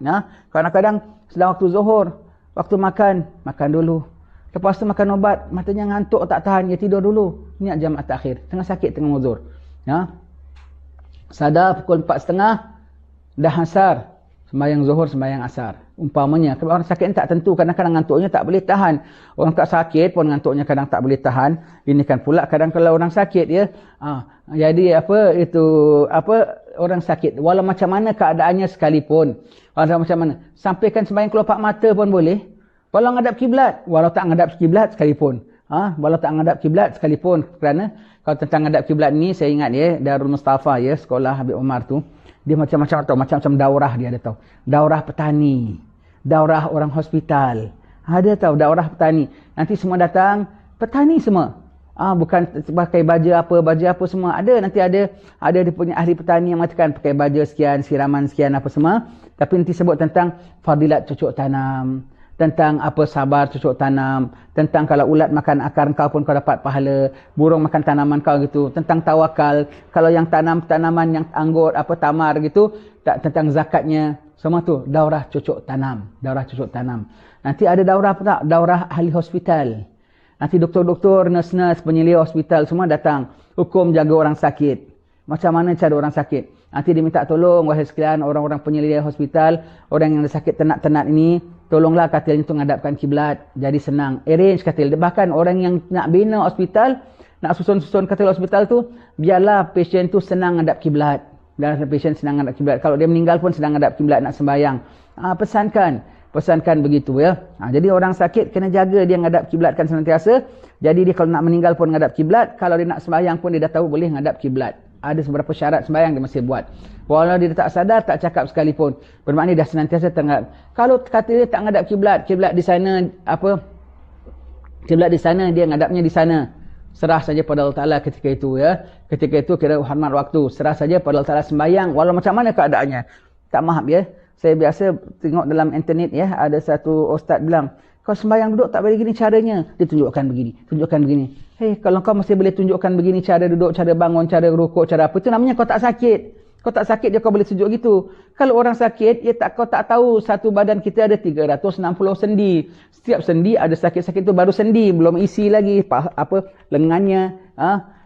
Kadang-kadang sedang waktu Zuhur, waktu makan dulu. Lepas tu makan ubat, matanya ngantuk tak tahan, dia tidur dulu. Niat jamak takhir. Tengah sakit, tengah uzur. Sadar pukul 4.30, dah asar. Sembahyang Zuhur, sembahyang Asar. Umpamanya, kalau orang sakit ni tak tentu, kadang-kadang ngantuknya tak boleh tahan. Orang tak sakit pun ngantuknya kadang tak boleh tahan. Ini kan pula kadang kalau orang sakit ya. Jadi orang sakit, walau macam mana keadaannya sekalipun, walau macam mana, sampaikan sembahyang kelopak mata pun boleh, walau ngadap kiblat, walau tak ngadap kiblat sekalipun. Walau tak ngadap kiblat sekalipun. Kerana kalau tentang ngadap kiblat ni, saya ingat ya, Darul Mustafa ya, sekolah Habib Umar tu, dia macam-macam tahu, macam-macam daurah dia ada tahu. Daurah petani, daurah orang hospital. Ada tahu daurah petani. Nanti semua datang, petani semua. Bukan pakai baju apa semua. Nanti ada dia punya ahli petani yang mengatakan pakai baju sekian, siraman sekian apa semua. Tapi nanti sebut tentang fadilat cucuk tanam, tentang apa sabar cucuk tanam, tentang kalau ulat makan akar kau pun kau dapat pahala, burung makan tanaman kau gitu, tentang tawakal, kalau yang tanam tanaman yang anggur apa tamar gitu, tentang zakatnya, semua tu daurah cucuk tanam, Nanti ada daurah apa tak? Daurah ahli hospital. Nanti doktor-doktor, nurse-nurse, penyelia hospital semua datang, hukum jaga orang sakit. Macam mana cara orang sakit? Nanti dia minta tolong, wahai sekalian orang-orang penyelia hospital, orang yang sakit tenat-tenat ini, tolonglah katilnya tu menghadapkan kiblat. Jadi senang. Arrange katil. Bahkan orang yang nak bina hospital, nak susun-susun katil hospital tu, biarlah pasien tu senang menghadap kiblat. Biarlah pasien senang menghadap kiblat. Kalau dia meninggal pun senang menghadap kiblat nak sembahyang. Pesankan begitu ya. Jadi orang sakit kena jaga dia menghadap kiblatkan senantiasa. Jadi dia kalau nak meninggal pun menghadap kiblat. Kalau dia nak sembahyang pun dia dah tahu boleh menghadap kiblat. Ada beberapa syarat sembahyang dia masih buat. Walau dia tak sadar, tak cakap sekalipun. Bermakna dah senantiasa tengah. Kalau kata dia tak menghadap kiblat di sana kiblat di sana, dia menghadapnya di sana. Serah saja pada Allah Ta'ala ketika itu ya. Ketika itu kira hormat waktu. Serah saja pada Allah Ta'ala sembahyang walau macam mana keadaannya. Tak maaf ya. Saya biasa tengok dalam internet ya, ada satu ustaz bilang, kau sembahyang duduk tak boleh gini caranya. Dia tunjukkan begini. Hei, kalau kau masih boleh tunjukkan begini cara duduk, cara bangun, cara rukuk, cara apa, itu namanya kau tak sakit. Kau tak sakit dia kau boleh tunjuk gitu. Kalau orang sakit, kau tak tahu satu badan kita ada 360 sendi. Setiap sendi ada sakit-sakit tu baru sendi, belum isi lagi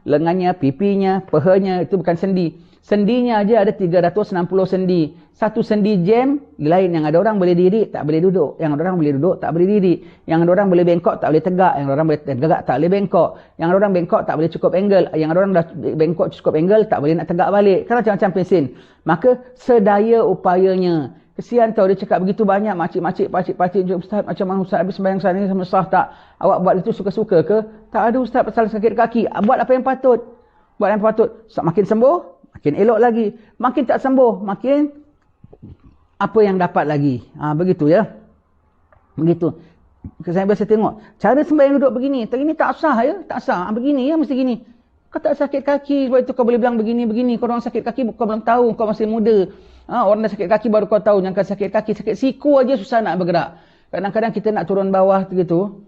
lengannya, pipinya, pahanya, itu bukan sendi. Sendinya aja ada 360 sendi. Satu sendi jam, lain yang ada orang boleh diri, tak boleh duduk. Yang ada orang boleh duduk, tak boleh diri. Yang ada orang boleh bengkok, tak boleh tegak. Yang ada orang boleh tegak, tak boleh bengkok. Yang ada orang bengkok, tak boleh cukup angle. Yang ada orang dah bengkok cukup angle, tak boleh nak tegak balik. Kan macam-macam pensin. Maka sedaya upayanya. Kesian tau, dia cakap begitu banyak makcik-makcik, pakcik-pakcik, Ustaz, macam mana Ustaz habis sembahyang saat ni sama sah tak? Awak buat itu suka-suka ke? Tak ada Ustaz pasal sakit kaki. Buat apa yang patut. Buat yang patut. Makin sembuh, makin elok lagi. Makin tak sembuh, makin apa yang dapat lagi. Begitu ya. Begitu. Saya biasa tengok. Cara sembahyang duduk begini. Ini tak sah ya. Tak sah. Begini ya, mesti gini. Kau tak sakit kaki. Sebab itu kau boleh bilang begini-begini. Kau orang sakit kaki, kau belum tahu. Kau masih muda. Orang dah sakit kaki baru kau tahu. Jangan sakit kaki. Sakit siku aja susah nak bergerak. Kadang-kadang kita nak turun bawah gitu.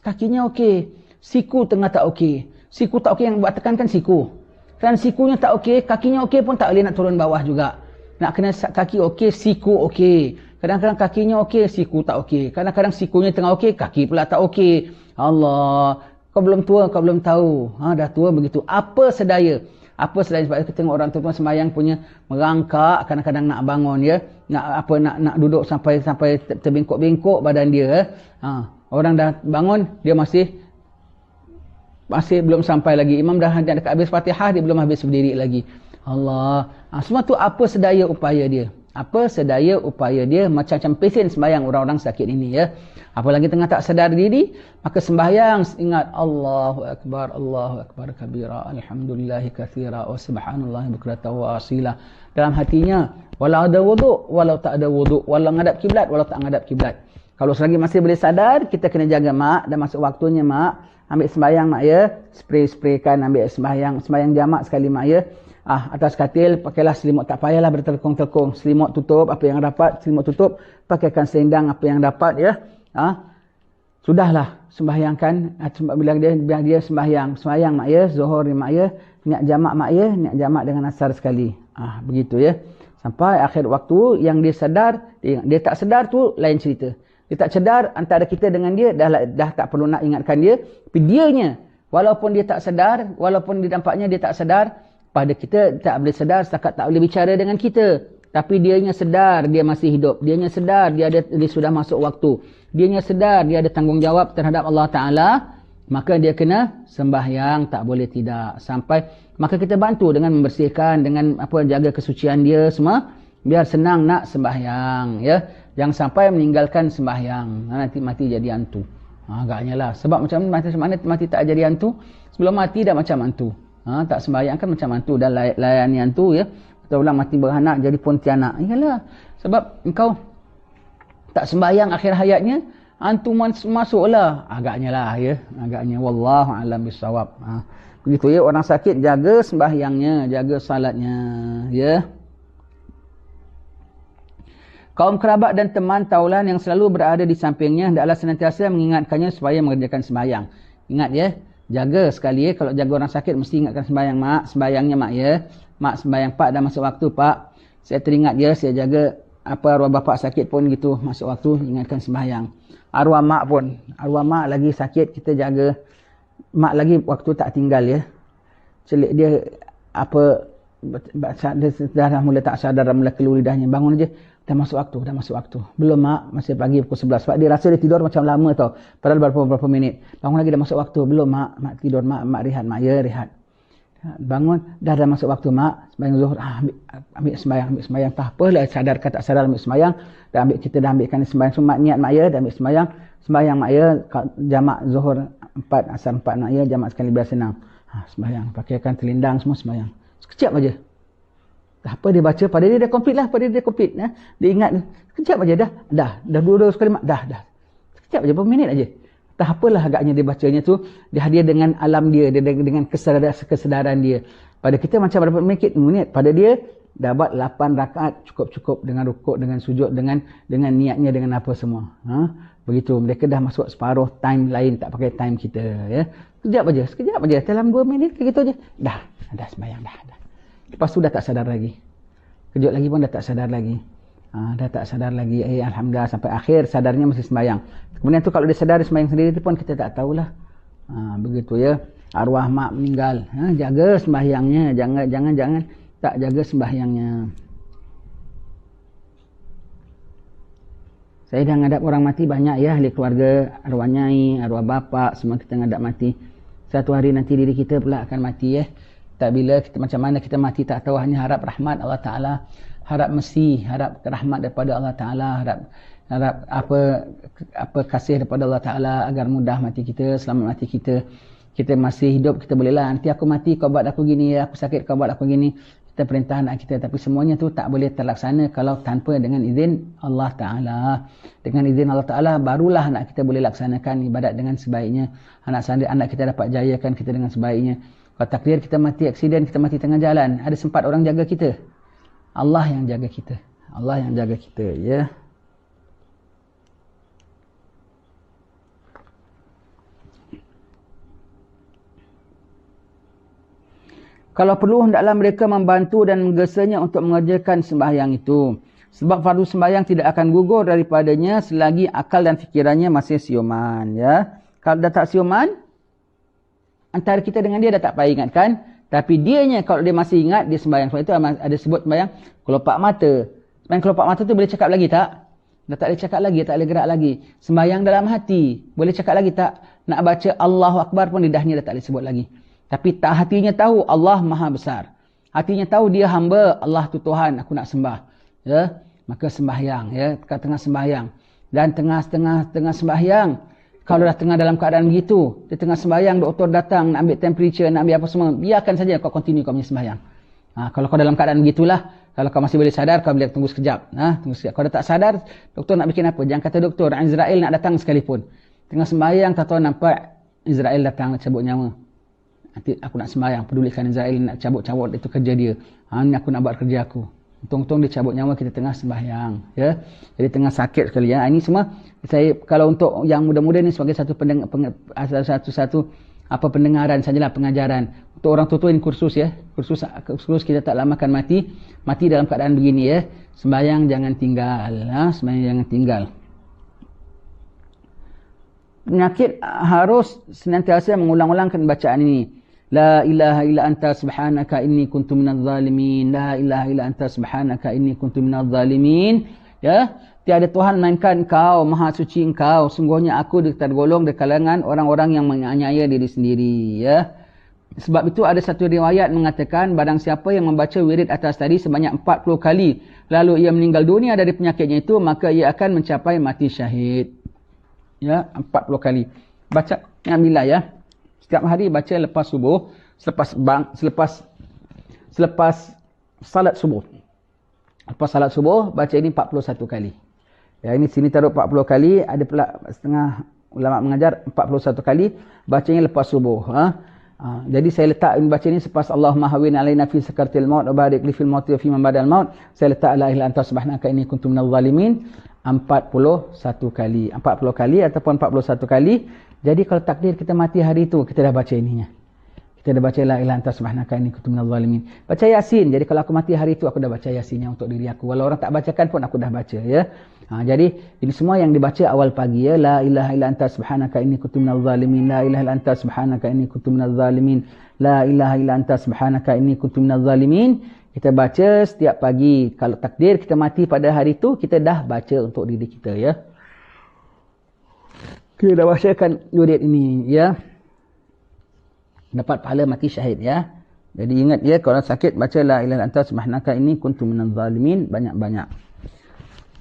Kakinya okey. Siku tengah tak okey. Siku tak okey, yang buat tekankan siku. Kan sikunya tak okey, kakinya okey pun tak boleh nak turun bawah juga. Nak kena kaki okey, siku okey. Kadang-kadang kakinya okey, siku tak okey. Kadang-kadang sikunya tengah okey, kaki pula tak okey. Allah, kau belum tua, kau belum tahu. Dah tua begitu. Apa sedaya? Apa sedaya? Sebab kita tengok orang tua sembahyang punya merangkak, kadang-kadang nak bangun ya. Nak duduk sampai terbengkok-bengkok badan dia. Orang dah bangun, dia masih belum sampai lagi. Imam dah dekat habis Fatihah, dia belum habis berdiri lagi. Allah. Semua tu apa sedaya upaya dia. Apa sedaya upaya dia, macam-macam pesen sembahyang orang-orang sakit ini ya. Apalagi tengah tak sedar diri, maka sembahyang ingat Allahu Akbar kabira, alhamdulillahi katsira wa subhanallahi bukratan wa asila. Dalam hatinya, walau ada wuduk, walau tak ada wuduk, walau ngadap kiblat, walau tak ngadap kiblat. Kalau selagi masih boleh sadar, kita kena jaga mak, dah masuk waktunya mak. Ambil sembahyang mak ya, spray-spraykan, ambil sembahyang jamak sekali mak ya. Atas katil, pakailah selimut, tak payahlah bertelkung-telkung. Selimut tutup, apa yang dapat, selimut tutup, pakaikan selendang, apa yang dapat ya. Sudahlah, sembahyangkan, bila dia sembahyang mak ya, zuhur mak ya, niat jamak mak ya, niat jamak dengan asar sekali. Begitu ya. Sampai akhir waktu yang dia sadar, dia tak sedar tu lain cerita. Dia tak sedar, antara kita dengan dia dah tak perlu nak ingatkan dia. Tapi dianya, walaupun dia tak sedar, walaupun dampaknya dia tak sedar, pada kita tak boleh sedar, setakat tak boleh bicara dengan kita. Tapi dianya sedar, dia masih hidup. Dianya sedar, dia sudah masuk waktu. Dianya sedar, dia ada tanggungjawab terhadap Allah Ta'ala. Maka dia kena sembahyang, tak boleh tidak. Sampai, maka kita bantu dengan membersihkan, dengan jaga kesucian dia semua. Biar senang nak sembahyang. Ya. Jangan sampai meninggalkan sembahyang. Nanti mati jadi hantu. Agaknya lah. Sebab macam mana mati tak jadi hantu? Sebelum mati dah macam hantu. Tak sembahyang kan macam hantu. Dah layani hantu ya. Kita ulang mati beranak jadi pontianak. Iyalah. Sebab engkau tak sembahyang akhir hayatnya, hantu masuklah. Agaknya lah ya. Agaknya. Wallahu a'lam bissawab. Begitu ya. Orang sakit jaga sembahyangnya. Jaga salatnya. Ya. Kaum kerabat dan teman taulan yang selalu berada di sampingnya hendaklah senantiasa mengingatkannya supaya mengerjakan sembahyang. Ingat ya, jaga sekali ya. Kalau jaga orang sakit mesti ingatkan sembahyang mak, sembahyangnya mak ya. Mak sembahyang pak dah masuk waktu pak. Saya teringat ya, saya jaga arwah bapak sakit pun gitu masuk waktu ingatkan sembahyang. Arwah mak pun, arwah mak lagi sakit kita jaga. Mak lagi waktu tak tinggal ya. Celik dia dia dah mula tak sadar, dah mula keluar lidahnya, bangun aja. Dah masuk waktu. Belum mak, masih pagi pukul 11. Sebab dia rasa dia tidur macam lama tau. Padahal berapa minit. Bangun lagi dah masuk waktu. Belum mak tidur, mak rehat, mak ya rehat. Bangun, dah masuk waktu mak. Sembahyang zuhur, ambil sembahyang. Tak apalah, sadar ke tak sadar ambil sembahyang. Kita dah ambilkan sembahyang. Mak niat mak ya, dah ambil sembahyang. Sembahyang mak ya, jamak zuhur 4, asar 4 nak ya, jamak sekali biar senang. Sembahyang, pakaikan telindang semua sembahyang. Sekejap aja. Apa dia baca, pada dia dah complete lah, ya. Dia ingat, sekejap aja dah dua sekali mak, dah. Sekejap aja, berapa minit aja. Tak apalah agaknya dia bacanya tu, dia hadir dengan alam dia dengan kesedaran dia. Pada kita macam berapa minit, pada dia dapat 8 rakaat cukup dengan rukuk, dengan sujud, dengan niatnya, dengan apa semua. Begitu, mereka dah masuk separuh time lain, tak pakai time kita. Ya. Sekejap aja, dalam 2 minit ke gitu aja. Dah sembahyang, dah. Lepas tu dah tak sadar lagi. Kejut lagi pun dah tak sadar lagi. Alhamdulillah sampai akhir sadarnya masih sembahyang. Kemudian tu kalau dia sadar dia sembahyang sendiri tu pun kita tak tahulah. Begitu ya. Arwah mak meninggal. Jaga sembahyangnya. Jangan tak jaga sembahyangnya. Saya dah ngadap orang mati banyak ya. Ahli keluarga, arwah nyai, arwah bapak, semua kita ngadap mati. Satu hari nanti diri kita pula akan mati ya. Tak bila kita macam mana kita mati tak tahu, hanya harap rahmat Allah Ta'ala. harap mercy, harap rahmat daripada Allah Ta'ala, harap apa kasih daripada Allah Ta'ala agar mudah mati kita, selamat mati kita. Kita masih hidup, kita bolehlah nanti aku mati kau buat aku gini, aku sakit kau buat aku gini. Kita perintah anak kita, tapi semuanya tu tak boleh terlaksana kalau tanpa dengan izin Allah Ta'ala. Dengan izin Allah Ta'ala barulah anak kita boleh laksanakan ibadat dengan sebaiknya. Anak kita dapat jayakan kita dengan sebaiknya. Kalau takdir kita mati aksiden, kita mati tengah jalan, ada sempat orang jaga kita? Allah yang jaga kita. Allah yang jaga kita, ya. Kalau perlu, hendaklah mereka membantu dan menggesanya untuk mengerjakan sembahyang itu. Sebab fardu sembahyang tidak akan gugur daripadanya selagi akal dan fikirannya masih siuman. Ya. Kalau dah tak siuman, antara kita dengan dia dah tak payah ingatkan. Tapi dianya, kalau dia masih ingat, dia sembahyang. Sebab itu ada sebut sembahyang kelopak mata. Sembahyang kelopak mata tu boleh cakap lagi tak? Dah tak boleh cakap lagi, tak boleh gerak lagi. Sembahyang dalam hati, boleh cakap lagi tak? Nak baca Allahu Akbar pun lidahnya dah tak boleh sebut lagi. Tapi tak, hatinya tahu Allah Maha Besar. Hatinya tahu dia hamba, Allah tu Tuhan, aku nak sembah. Ya, maka sembahyang, ya, tengah sembahyang. Dan tengah sembahyang, kalau dah tengah dalam keadaan begitu, di tengah sembahyang doktor datang nak ambil temperature, nak ambil apa semua, biarkan saja kau continue kau punya sembahyang. Kalau kau dalam keadaan begitulah, kalau kau masih boleh sadar, kau boleh tunggu sekejap. Tunggu sekejap. Kalau dah tak sadar, doktor nak bikin apa? Jangan kata doktor, Israel nak datang sekalipun. Tengah sembahyang, tak tahu nampak Israel datang nak cabut nyawa. Nanti aku nak sembahyang, pedulikan Israel nak cabut-cabut, itu kerja dia. Ni aku nak buat kerja aku. Untung-untung dia cabut nyawa, kita tengah sembahyang. Ya? Jadi tengah sakit sekali. Ya? Ini semua, kalau untuk yang muda-muda ni sebagai satu pendengaran sajalah, pengajaran. Untuk orang tua ini kursus, ya. Kursus kita tak lamakan mati dalam keadaan begini, ya. Sembahyang jangan tinggal. Sembahyang jangan tinggal. Penyakit harus senantiasa mengulang-ulangkan bacaan ini. La ilaha illa anta subhanaka inni kuntu minadh zalimin. La ilaha illa anta subhanaka inni kuntu minadh zalimin. Ya, tiada Tuhan melainkan Engkau, Maha Suci Engkau. Sungguhnya aku tergolong di kalangan orang-orang yang menganiaya diri sendiri, ya. Sebab itu ada satu riwayat mengatakan barang siapa yang membaca wirid atas tadi sebanyak 40 kali lalu ia meninggal dunia dari penyakitnya itu, maka ia akan mencapai mati syahid. Ya, 40 kali. Baca ambillah, ya. Setiap hari baca lepas subuh, selepas salat subuh. Lepas salat subuh baca ini 41 kali. Ya, ini sini taruh 40 kali, ada pula setengah ulama mengajar 41 kali bacanya lepas subuh. Jadi saya letak baca ini selepas Allahumma hawwin alaina fi sakaratil maut wa barik li fil mauti wa fi man ba'dal maut. Saya letak la ilaha illa anta subhanaka inni kuntu minadh zalimin 41 kali. 40 kali ataupun 41 kali. Jadi kalau takdir kita mati hari itu, kita dah baca ininya. Kita dah baca la ilaha illa anta subhanaka inni kuntu minadh zalimin. Baca Yasin. Jadi kalau aku mati hari itu, aku dah baca Yasinnya untuk diri aku. Walau orang tak bacakan pun aku dah baca, ya. Jadi ini semua yang dibaca awal pagi, ya. La ilaha illa anta subhanaka inni kuntu minadh zalimin. La ilaha illa anta subhanaka inni kuntu minadh zalimin. La ilaha illa anta subhanaka inni kuntu minadh zalimin. Kita baca setiap pagi. Kalau takdir kita mati pada hari itu, kita dah baca untuk diri kita, ya. Kita dah bacakan wirid ini, ya. Dapat pahala mati syahid, ya. Jadi ingat, ya, kalau sakit baca la ilaha illa anta subhanaka inni kuntu minadh zalimin banyak-banyak.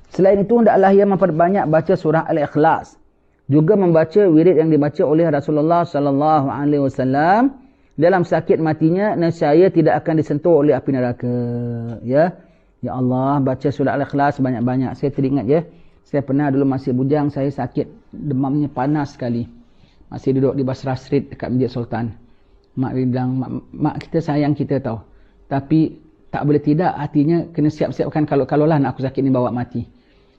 Selain itu, hendaklah ia memperbanyak baca surah Al-Ikhlas. Juga membaca wirid yang dibaca oleh Rasulullah sallallahu alaihi wasallam dalam sakit matinya, nescaya tidak akan disentuh oleh api neraka. Ya. Ya Allah, baca surah Al-Ikhlas banyak-banyak. Saya teringat, ya. Saya pernah dulu masih bujang, saya sakit, demamnya panas sekali. Masih duduk di Basrah Street dekat Masjid Sultan. Mak bilang, mak kita sayang kita tahu. Tapi tak boleh tidak, hatinya kena siap-siapkan kalau-kalaulah nak aku sakit ni bawa mati.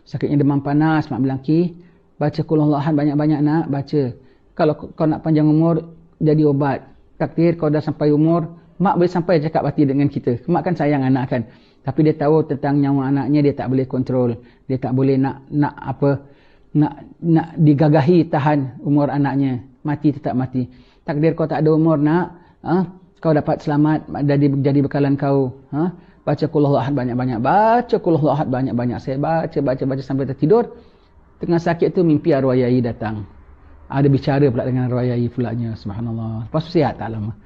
Sakitnya demam panas, mak bilang, Ki, baca Qul Huwallahu Ahad banyak-banyak nak, baca. Kalau kau nak panjang umur, jadi obat. Takdir kau dah sampai umur, mak boleh sampai cakap hati dengan kita. Mak kan sayang anak kan. Tapi dia tahu tentang nyawa anaknya, dia tak boleh kontrol. Dia tak boleh nak digagahi tahan umur anaknya. Mati tetap mati. Takdir kau tak ada umur nak, kau dapat selamat, jadi bekalan kau. Baca Qul Huwallahu Ahad banyak-banyak. Baca Qul Huwallahu Ahad banyak-banyak. Saya baca sampai tertidur. Tengah sakit tu mimpi arwah yai datang. Ada bicara pula dengan arwah yai pulanya. Subhanallah. Lepas tu sihat tak lama.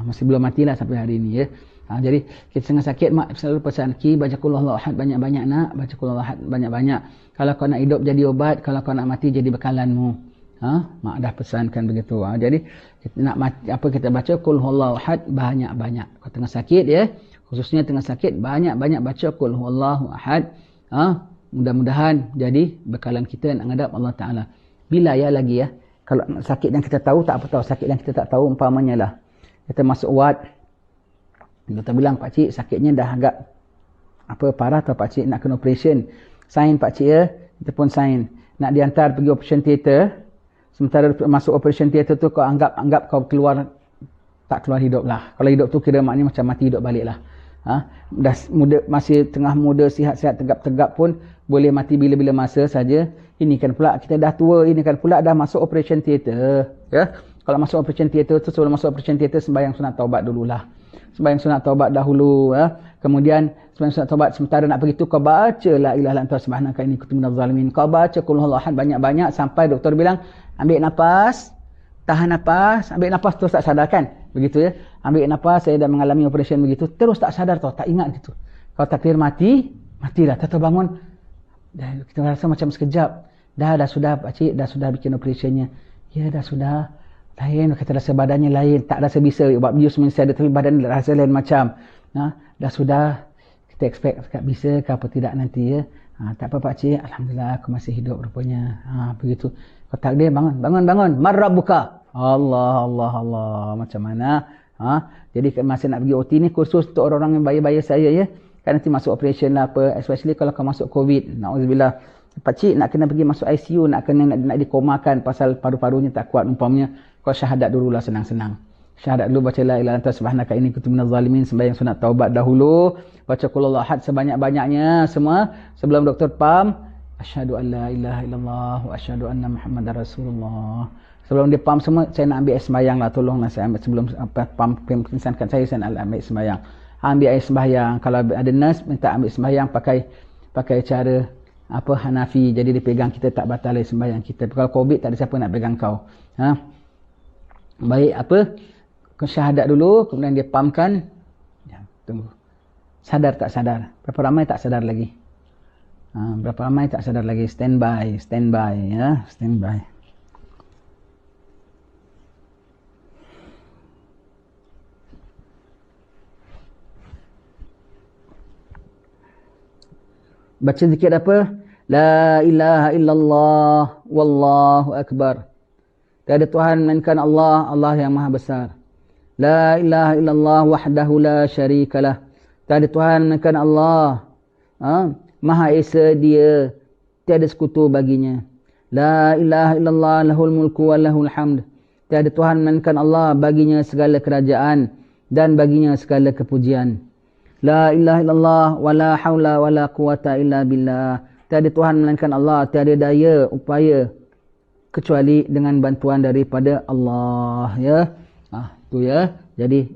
Masih belum matilah sampai hari ini, ya. Jadi kita tengah sakit, mak selalu pesan, Ki baca qul huwallahu ahad banyak-banyak nak, baca qul huwallahu ahad banyak-banyak. Kalau kau nak hidup jadi obat, kalau kau nak mati jadi bekalanmu. Mak dah pesankan begitu. Jadi kita nak mati, apa kita baca qul huwallahu ahad banyak-banyak. Kau tengah sakit ya, khususnya tengah sakit, banyak-banyak baca qul huwallahu ahad. Mudah-mudahan jadi bekalan kita nak ngadap Allah Ta'ala. Bila ya lagi ya, kalau sakit yang kita tahu tak apa tahu, sakit yang kita tak tahu umpamanya lah, kita masuk ward, doktor bilang pakcik sakitnya dah agak parah atau pakcik nak kena operation. Sign pakcik ya, kita pun sign. Nak diantar pergi operation theater, sementara masuk operation theater tu kau anggap kau tak keluar hidup lah. Kalau hidup tu kira maknanya macam mati hidup balik lah. Dah muda, masih tengah muda, sihat-sihat, tegap-tegap pun boleh mati bila-bila masa saja. Ini kan pula kita dah tua, ini kan pula dah masuk operation theater ya. Kalau masuk operation theater tu, sebelum masuk operation theater sembahyang sunat taubat dululah. Sembahyang sunat taubat dahulu ya. Kemudian sembahyang sunat taubat, sementara nak pergi tu kau baca la ilaha illa anta subhanaka inni kuntu minaz zalimin. Kau baca qul huwallahu ahad banyak-banyak sampai doktor bilang ambil nafas, tahan nafas, ambil nafas terus tak sadar kan? Begitu ya. Ambil nafas, saya dah mengalami operation begitu, terus tak sadar tau, tak ingat gitu. Kalau takdir matilah. Tahu bangun dah kita rasa macam sekejap. Dah sudah pakcik, dah sudah bikin operationnya. Ya dah sudah. Lain, kita rasa badannya lain, tak rasa bisa buat bius masih ada, tapi badan rasa lain macam. Dah sudah, kita expect bisa ke apa tidak nanti ya. Tak apa pakcik, alhamdulillah aku masih hidup rupanya. Begitu. Kau takdir bangun. Marrabbuka. Allah macam mana? Jadi masa nak pergi OT ni kursus untuk orang-orang yang bayar-bayar saya ya. Kan nanti masuk operation lah apa, especially kalau kau masuk COVID. Nauzubillah. Pakcik nak kena pergi masuk ICU, nak dikomakan pasal paru-parunya tak kuat umpamanya. Kau syahadat dululah senang-senang. Syahadat dulu, baca la ilaha illa anta subhanaka inni kuntu minaz zalimin, sembahyang sunat taubat dahulu, baca qul huwallahu ahad sebanyak-banyaknya semua sebelum doktor pam asyhadu an la ilaha illallah wa asyhadu anna muhammadar rasulullah. Sebelum dia pam semua, saya nak ambil air sembahyang lah, tolonglah saya ambil sebelum pam pingsankan saya nak ambil sembahyang. Ambil air sembahyang. Kalau ada nurse minta ambil sembahyang pakai cara Hanafi, jadi dia pegang kita, tak batal air sembahyang kita. Kalau COVID tak ada siapa nak pegang kau. Baik, syahadat dulu, kemudian dia pamkan. Tunggu. Sadar tak sadar? Berapa ramai tak sadar lagi? Berapa ramai tak sadar lagi? Standby ya, standby. Baca zikir apa? La ilaha illallah wallahu akbar. Tiada Tuhan melainkan Allah, Allah yang maha besar. La ilaha illallah wahdahu la syarikalah. Tiada Tuhan melainkan Allah, maha esa dia, tiada sekutu baginya. La ilaha illallah lahul mulku wa lahul hamd. Tiada Tuhan melainkan Allah, baginya segala kerajaan dan baginya segala kepujian. La ilaha illallah wa la hawla wa la quwata illa billah. Tiada Tuhan melainkan Allah, tiada daya upaya kecuali dengan bantuan daripada Allah ya. Tu ya. Jadi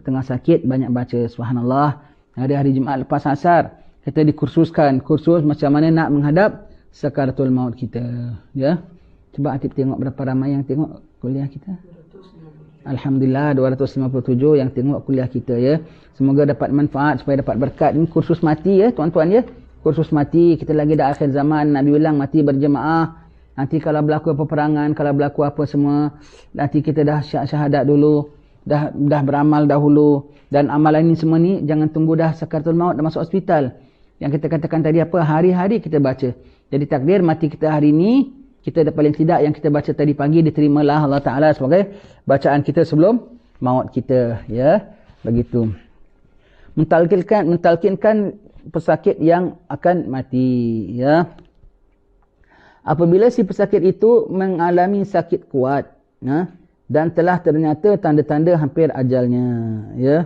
tengah sakit banyak baca subhanallah. Hari Jumaat lepas asar kita dikursuskan kursus macam mana nak menghadap sakaratul maut kita ya. Cuba Atif tengok berapa ramai yang tengok kuliah kita. Alhamdulillah 257 yang tengok kuliah kita ya. Semoga dapat manfaat, supaya dapat berkat. Ini kursus mati ya tuan-tuan ya. Kursus mati, kita lagi dah akhir zaman, Nabi bilang mati berjemaah. Nanti kalau berlaku peperangan, kalau berlaku apa semua, nanti kita dah syahadat dulu, dah beramal dahulu. Dan amalan ini semua ni jangan tunggu dah sakaratul maut, dah masuk hospital. Yang kita katakan tadi hari-hari kita baca. Jadi takdir mati kita hari ini, kita dah paling tidak yang kita baca tadi pagi diterimalah Allah Ta'ala sebagai bacaan kita sebelum maut kita ya. Begitu. Mentalkinkan pesakit yang akan mati ya. Apabila si pesakit itu mengalami sakit kuat dan telah ternyata tanda-tanda hampir ajalnya ya,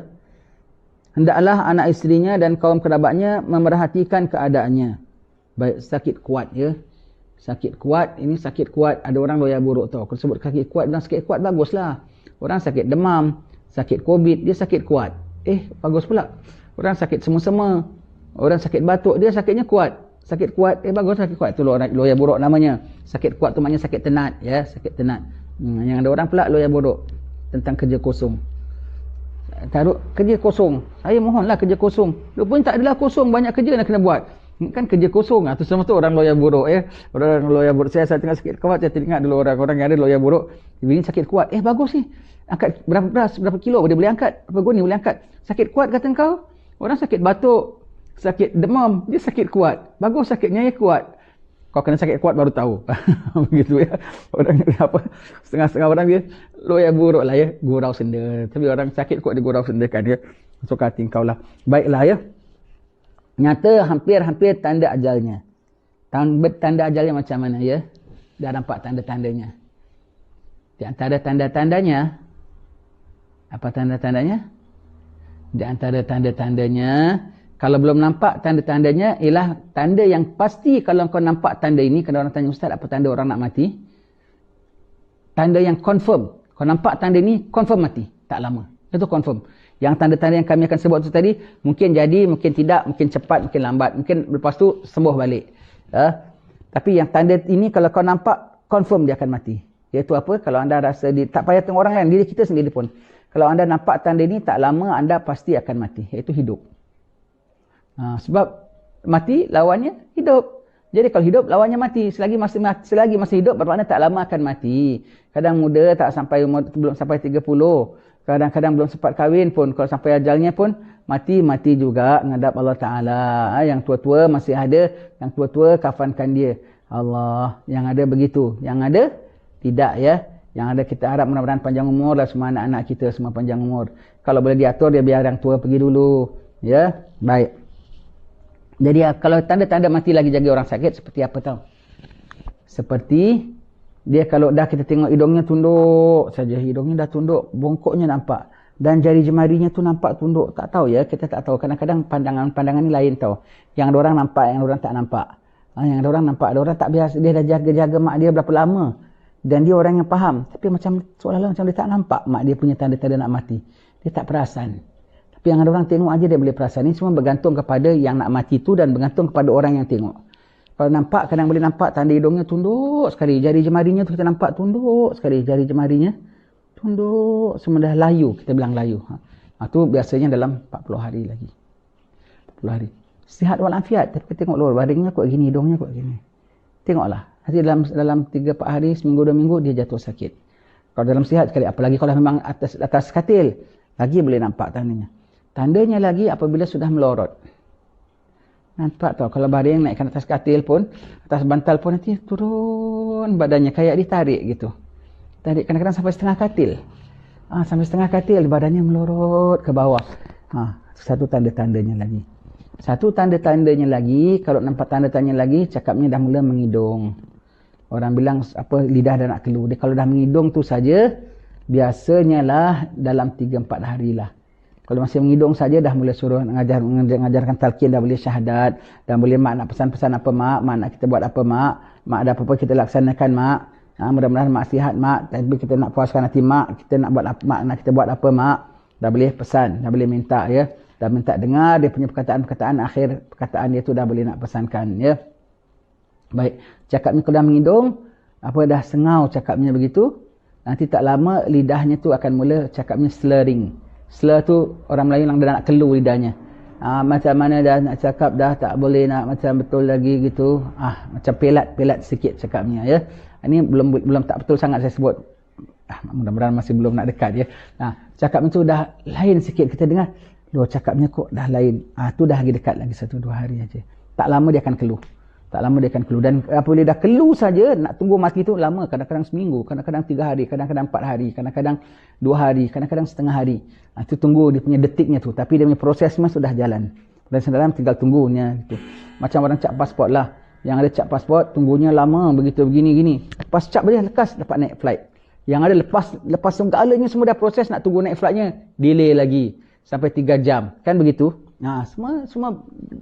hendaklah anak isterinya dan kaum kerabatnya memerhatikan keadaannya. Baik, sakit kuat ya. Sakit kuat, ini sakit kuat. Ada orang loya buruk tau. Kalau sebut sakit kuat, bilang sakit kuat baguslah. Orang sakit demam, sakit COVID, dia sakit kuat. Bagus pula. Orang sakit semua-semua. Orang sakit batuk, dia sakitnya kuat. Sakit kuat, bagus sakit kuat. Itu loya buruk namanya. Sakit kuat tu maknanya sakit tenat ya, sakit tenat. Yang ada orang pula loya buruk tentang kerja kosong. taruh kerja kosong. Saya mohonlah kerja kosong. Rupanya tak adalah kosong, banyak kerja nak kena buat. Kan kerja kosong tu sama tu orang lawyer buruk ya. Orang lawyer buruk. Saya tengah sakit kuat, saya teringat dulu orang yang ada lawyer buruk. Bini sakit kuat. Bagus ni. Angkat berapa beras, berapa kilo dia boleh angkat. Berapa guni boleh angkat. Sakit kuat kata kau. Orang sakit batuk, sakit demam, dia sakit kuat. Bagus sakitnya ya kuat. Kau kena sakit kuat baru tahu. Begitu ya. Orang apa setengah-setengah orang dia lawyer buruk lah ya, gurau senda. Tapi orang sakit kuat dia gurau senda kan ya. So kata kau lah. Baiklah ya. Nyata hampir-hampir tanda ajalnya. Tanda ajalnya macam mana ya? Dah nampak tanda-tandanya. Di antara tanda-tandanya, apa tanda-tandanya? Di antara tanda-tandanya, kalau belum nampak tanda-tandanya, ialah tanda yang pasti kalau kau nampak tanda ini, kalau orang tanya, Ustaz, apa tanda orang nak mati? Tanda yang confirm. Kau nampak tanda ini, confirm mati. Tak lama. Itu confirm. Yang tanda-tanda yang kami akan sebut itu tadi, mungkin jadi, mungkin tidak, mungkin cepat, mungkin lambat. Mungkin lepas tu sembuh balik. Tapi yang tanda ini kalau kau nampak, confirm dia akan mati. Iaitu apa? Kalau anda rasa, tak payah tengok orang lain, diri kita sendiri pun. Kalau anda nampak tanda ini, tak lama anda pasti akan mati. Iaitu hidup. Sebab mati, lawannya hidup. Jadi kalau hidup, lawannya mati. Selagi masih hidup, bermakna tak lama akan mati. Kadang muda, tak sampai umur, belum sampai 30. Kadang-kadang belum sempat kahwin pun, kalau sampai ajalnya pun, mati juga menghadap Allah Ta'ala. Yang tua-tua masih ada, yang tua-tua kafankan dia. Allah, yang ada begitu. Yang ada, tidak ya. Yang ada kita harap mudah-mudahan panjang umur lah semua anak-anak kita, semua panjang umur. Kalau boleh diatur, dia biar yang tua pergi dulu. Ya, baik. Jadi kalau tanda-tanda mati lagi jaga orang sakit, seperti apa tahu? Seperti dia kalau dah kita tengok hidungnya tunduk saja, hidungnya dah tunduk, bongkoknya nampak. Dan jari jemarinya tu nampak tunduk. Tak tahu ya, kita tak tahu. Kadang-kadang pandangan ni lain tahu. Yang ada orang nampak, yang ada orang tak nampak. Yang ada orang nampak, ada orang tak biasa. Dia dah jaga-jaga mak dia berapa lama. Dan dia orang yang faham. Tapi macam seolah-olah macam dia tak nampak mak dia punya tanda-tanda nak mati. Dia tak perasan. Tapi yang ada orang tengok aja dia boleh perasan. Ini semua bergantung kepada yang nak mati tu dan bergantung kepada orang yang tengok. Kalau nampak, kadang boleh nampak tanda hidungnya tunduk sekali. Jari jemarinya tu kita nampak tunduk sekali. Jari jemarinya tunduk. Semua dah layu. Kita bilang layu. Itu biasanya dalam 40 hari lagi. 40 hari. Sihat walafiat. Tapi kita tengok luar. Baringnya kuat gini. Hidungnya kuat gini. Tengoklah. Nanti dalam 3-4 hari, seminggu 2 minggu, dia jatuh sakit. Kalau dalam sihat sekali. Apalagi kalau memang atas katil. Lagi boleh nampak tandanya. Tandanya lagi apabila sudah melorot. Nampak tau, kalau baring naikkan atas katil pun, atas bantal pun nanti turun badannya, kayak ditarik gitu. Tarik kadang-kadang sampai setengah katil. Sampai setengah katil, badannya melorot ke bawah. Satu tanda-tandanya lagi. Satu tanda-tandanya lagi, kalau nampak tanda-tandanya lagi, cakapnya dah mula mengidung. Orang bilang apa lidah dah nak keluar. Dia kalau dah mengidung tu saja, biasanya lah dalam 3-4 hari lah. Kalau masih mengidung saja dah boleh suruh mengajarkan talqin, dah boleh syahadat, dah boleh mak nak pesan-pesan apa mak nak kita buat apa mak ada apa-apa kita laksanakan mak. Mudah-mudahan mak sihat mak, tapi kita nak puaskan hati mak, kita nak buat apa mak nak kita buat apa mak. Dah boleh pesan, dah boleh minta ya. Dah minta dengar dia punya perkataan-perkataan akhir perkataan dia tu dah boleh nak pesankan ya. Baik, cakapnya kalau dah mengidung, apa dah sengau cakapnya begitu, nanti tak lama lidahnya tu akan mula cakapnya slurring. Slur tu orang Melayu yang dah nak keluar lidahnya. Macam mana dah nak cakap dah tak boleh nak macam betul lagi gitu. Macam pelat sikit cakapnya ya. Ini belum tak betul sangat saya sebut. Mudah-mudahan masih belum nak dekat ya. Cakapnya tu dah lain sikit kita dengar. Loh cakapnya kok dah lain. Tu dah lagi dekat lagi 1-2 hari aja. Tak lama dia akan keluar. Dan apabila dah keluar saja, nak tunggu mati tu lama. Kadang-kadang seminggu, kadang-kadang 3 hari, kadang-kadang 4 hari, kadang-kadang 2 hari, kadang-kadang setengah hari. Itu tunggu dia punya detiknya tu. Tapi dia punya proses memang sudah jalan. Dan sedalam tinggal tunggunya. Gitu. Macam orang cap pasport lah. Yang ada cap pasport, tunggunya lama, begitu begini-gini. Pas cap boleh lekas dapat naik flight. Yang ada lepas segalanya semua dah proses nak tunggu naik flightnya, delay lagi. Sampai 3 jam. Kan begitu? Semua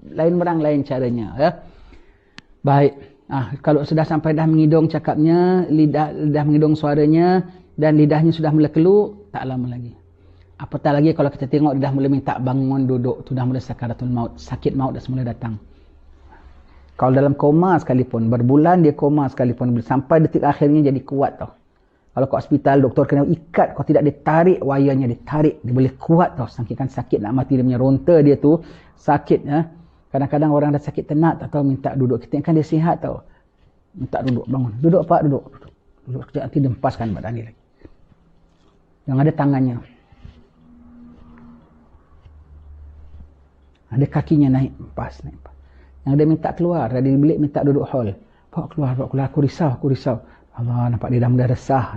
lain barang, lain caranya. Ya. Baik, kalau sudah sampai dah mengidung cakapnya, lidah mengidung suaranya dan lidahnya sudah mula keluar, tak lama lagi. Apatah lagi kalau kita tengok dia dah mula minta bangun duduk, tu dah mula sakaratul maut, sakit maut dah semula datang. Kalau dalam koma sekalipun, berbulan dia koma sekalipun, sampai detik akhirnya jadi kuat tau. Kalau kat hospital, doktor kena ikat. Kalau tidak, dia tarik wayarnya, dia tarik. Dia boleh kuat tau. Saking sakit nak mati, dia punya ronta dia tu sakit. Ya. Kadang-kadang orang dah sakit tenat, tak tahu minta duduk. Kita kan dia sihat tau. Minta duduk, bangun. Duduk Pak, duduk. Duduk sekejap, nanti dia empaskan badan dia lagi. Yang ada tangannya. Ada kakinya naik, empas. Yang dia minta keluar, dari bilik minta duduk hall. Bawa keluar, aku risau. Allah, nampak dia dah mula resah.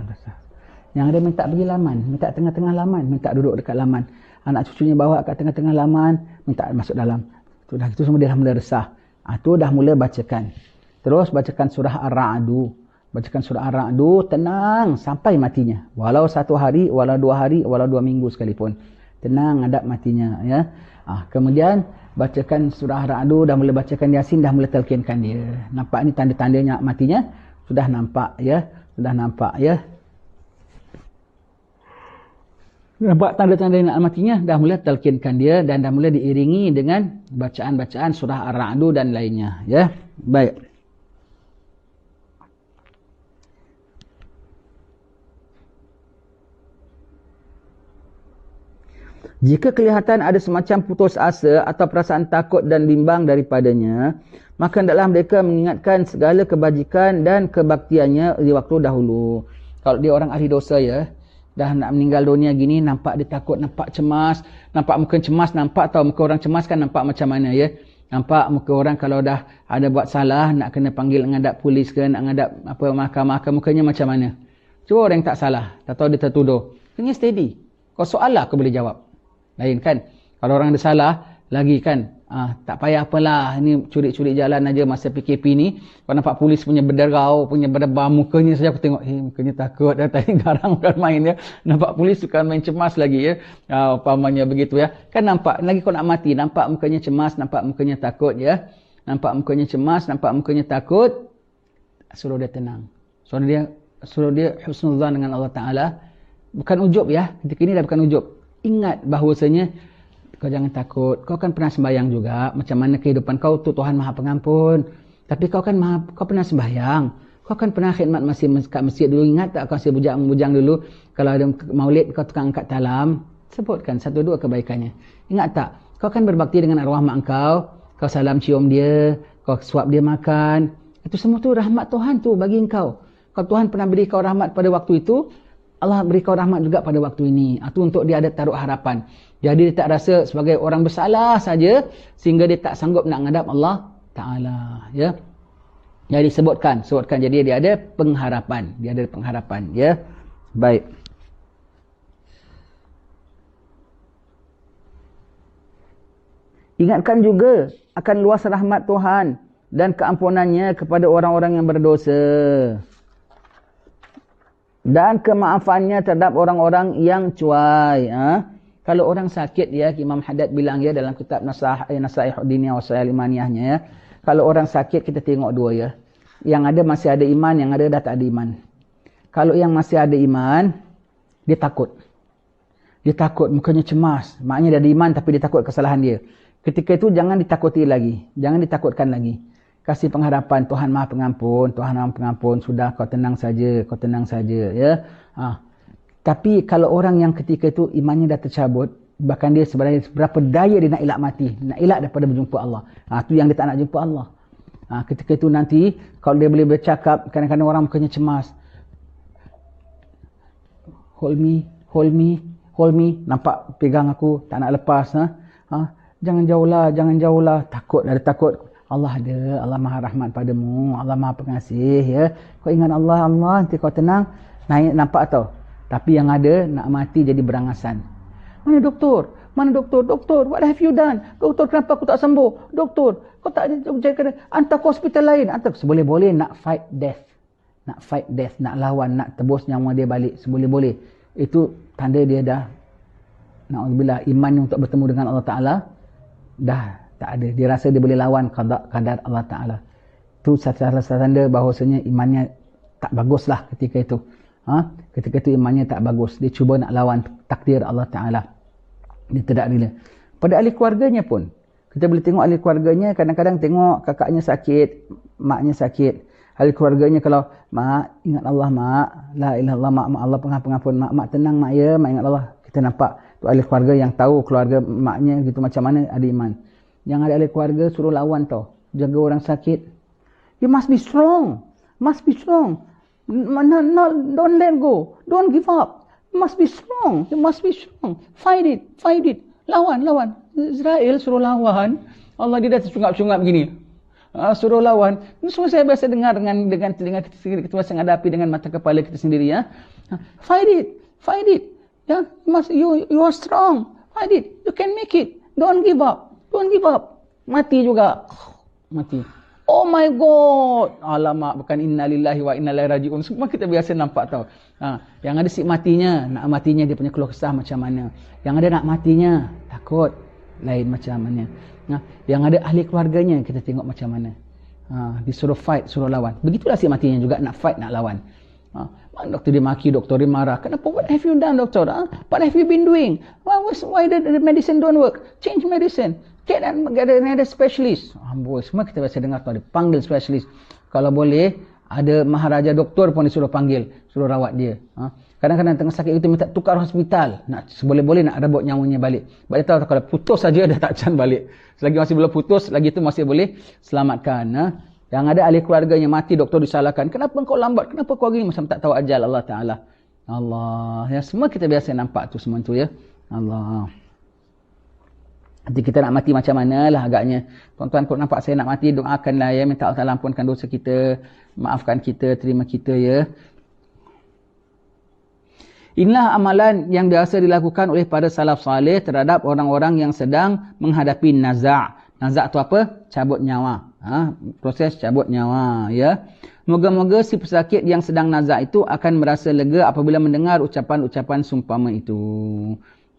Yang ada minta pergi laman, minta tengah-tengah laman, minta duduk dekat laman. Anak cucunya bawa kat tengah-tengah laman, minta masuk dalam. Itu dah gitu semua dia dah mula resah. Itu dah mula bacakan. Terus bacakan surah Ar-Ra'du. Bacakan surah Ar-Ra'du, tenang sampai matinya. Walau 1 hari, walau 2 hari, walau 2 minggu sekalipun. Tenang hadap matinya. Ya. Kemudian bacakan surah Ar-Ra'du, dah mula bacakan Yasin, dah mula telkinkan dia. Nampak ni tanda-tandanya matinya? Sudah nampak ya. Nampak tanda-tanda nak matinya, dah mula telkinkan dia dan dah mula diiringi dengan bacaan-bacaan surah Ar-Ra'du dan lainnya. Ya, baik. Jika kelihatan ada semacam putus asa atau perasaan takut dan bimbang daripadanya, maka hendaklah mereka mengingatkan segala kebajikan dan kebaktiannya di waktu dahulu. Kalau dia orang ahli dosa ya, dah nak meninggal dunia gini, nampak dia takut, nampak cemas, nampak muka cemas, nampak tahu muka orang cemas kan nampak macam mana ya. Nampak muka orang kalau dah ada buat salah, nak kena panggil ngadap polis ke, nak ngadap mahkamah, mukanya macam mana. Cuba orang yang tak salah, tak tahu dia tertuduh. Kena steady. Kau soal lah, kau boleh jawab. Lain kan? Kalau orang ada salah, lagi kan? Tak payah apalah, ni curi-curi jalan aja masa PKP ni. Kau nampak polis punya berderau, punya berdebar, mukanya saja aku tengok, mukanya takut. Tadi garang bukan main ya. Nampak polis suka main cemas lagi ya. Umpamanya begitu ya. Kan nampak, lagi kau nak mati, nampak mukanya cemas, nampak mukanya takut ya. Nampak mukanya cemas, nampak mukanya takut. Suruh dia tenang. Suruh dia husnuzan dengan Allah Ta'ala. Bukan ujub ya. Ketika ini dah bukan ujub. Ingat bahawasanya kau jangan takut. Kau kan pernah sembahyang juga. Macam mana kehidupan kau tu Tuhan Maha Pengampun. Tapi kau kan kau pernah sembahyang. Kau kan pernah khidmat kat masjid dulu. Ingat tak kau masih bujang dulu. Kalau ada maulid kau tukang angkat talam. Sebutkan 1-2 kebaikannya. Ingat tak? Kau kan berbakti dengan arwah mak kau. Kau salam cium dia. Kau suap dia makan. Itu semua tu rahmat Tuhan tu bagi kau. Kalau Tuhan pernah beri kau rahmat pada waktu itu, Allah beri kau rahmat juga pada waktu ini. Itu untuk dia ada taruh harapan. Jadi dia tak rasa sebagai orang bersalah saja sehingga dia tak sanggup nak ngadap Allah Ta'ala. Ya. Jadi sebutkan. Jadi dia ada pengharapan. Ya. Baik. Ingatkan juga akan luas rahmat Tuhan dan keampunannya kepada orang-orang yang berdosa. Dan kemaafannya terhadap orang-orang yang cuai. Kalau orang sakit ya, Imam Haddad bilang ya dalam kitab Nasaih Diniyah wa Wasayal Imaniyahnya ya. Kalau orang sakit kita tengok dua ya. Yang ada masih ada iman, yang ada dah tak ada iman. Kalau yang masih ada iman, dia takut. Dia takut, mukanya cemas. Maknanya dia ada iman tapi dia takut kesalahan dia. Ketika itu jangan ditakuti lagi. Jangan ditakutkan lagi. Kasih pengharapan, Tuhan Maha Pengampun, Tuhan Maha Pengampun, sudah kau tenang saja ya. Tapi kalau orang yang ketika itu imannya dah tercabut, bahkan dia sebenarnya berapa daya dia nak elak mati, nak elak daripada berjumpa Allah. Itu yang dia tak nak jumpa Allah. Ketika itu nanti kalau dia boleh bercakap, kadang-kadang orang mukanya cemas. Hold me, nampak pegang aku, tak nak lepas. Jangan jauhlah, takut. Allah ada, Allah Maha Rahmat padamu, Allah Maha Pengasih ya. Kau ingat Allah, nanti kau tenang, naik nampak tau. Tapi yang ada nak mati jadi berangasan. Mana doktor? Doktor, what have you done? Doktor, kenapa aku tak sembuh? Doktor, kau tak hantar ke hospital lain. Seboleh-boleh nak fight death, nak lawan, nak tebus nyawa dia balik seboleh-boleh. Itu tanda dia dah na'udzubillah iman untuk bertemu dengan Allah Ta'ala dah tak ada. Dia rasa dia boleh lawan qadar Allah Ta'ala. Itu salah satu tanda bahawasanya imannya tak bagus lah ketika itu. Ketika itu imannya tak bagus. Dia cuba nak lawan takdir Allah Ta'ala. Dia tidak rela. Pada ahli keluarganya pun. Kita boleh tengok ahli keluarganya, kadang-kadang tengok kakaknya sakit, maknya sakit. ahli keluarganya kalau mak ingat Allah mak, la ilaha illallah mak, Allah pengampun mak tenang mak ya, mak ingat Allah. Kita nampak tu ahli keluarga yang tahu keluarga maknya gitu macam mana ada iman. Yang ada ahli keluarga suruh lawan tau, jaga orang sakit. You must be strong. Must be strong. No, don't let go. Don't give up. You must be strong. You must be strong. Fight it. Fight it. Lawan. Israel suruh lawan. Allah dia dah tercungap-cungap begini. Suruh lawan. Ini semua saya biasa dengar dengan telinga kita sendiri. Kita biasa hadapi dengan mata kepala kita sendiri. Ya. Fight it. Fight it. Ya. You are strong. Fight it. You can make it. Don't give up. Don't give up. Mati juga. Mati. Oh my God. Alamak, bukan innalillahi wa inna ilaihi raji'un. Semua kita biasa nampak tau. Yang ada si matinya, nak matinya dia punya keluh kesah macam mana. Yang ada nak matinya, takut. Lain macam mana. Yang ada ahli keluarganya, kita tengok macam mana. Disuruh fight, suruh lawan. Begitulah si matinya juga nak fight, nak lawan. Doktor dia maki, doktor dia marah. Kenapa? What have you done, doctor? What have you been doing? Why the medicine don't work? Change medicine. Get another specialist. Amboi, semua kita biasa dengar tu ada panggil specialist. Kalau boleh, ada maharaja doktor pun disuruh panggil, suruh rawat dia. Kadang-kadang tengah sakit itu minta tukar hospital. Nak boleh-boleh nak rebut nyawanya balik. Sebab dia tahu kalau putus saja dah tak can balik. Selagi masih belum putus, lagi itu masih boleh selamatkan. Yang ada ahli keluarganya mati, doktor disalahkan. Kenapa kau lambat? Kenapa kau gini? Macam tak tahu ajal Allah Ta'ala. Allah. Ya, semua kita biasa nampak tu semua tu ya. Allah. Nanti kita nak mati macam mana lah agaknya. Tuan-tuan kau nampak saya nak mati, doakanlah ya. Minta Allah Ta'ala ampunkan dosa kita. Maafkan kita, terima kita ya. Inilah amalan yang biasa dilakukan oleh para salaf salih terhadap orang-orang yang sedang menghadapi naza'. Naza' tu apa? Cabut nyawa. Proses cabut nyawa ya. Moga-moga si pesakit yang sedang naza' itu akan merasa lega apabila mendengar ucapan-ucapan sumpama itu.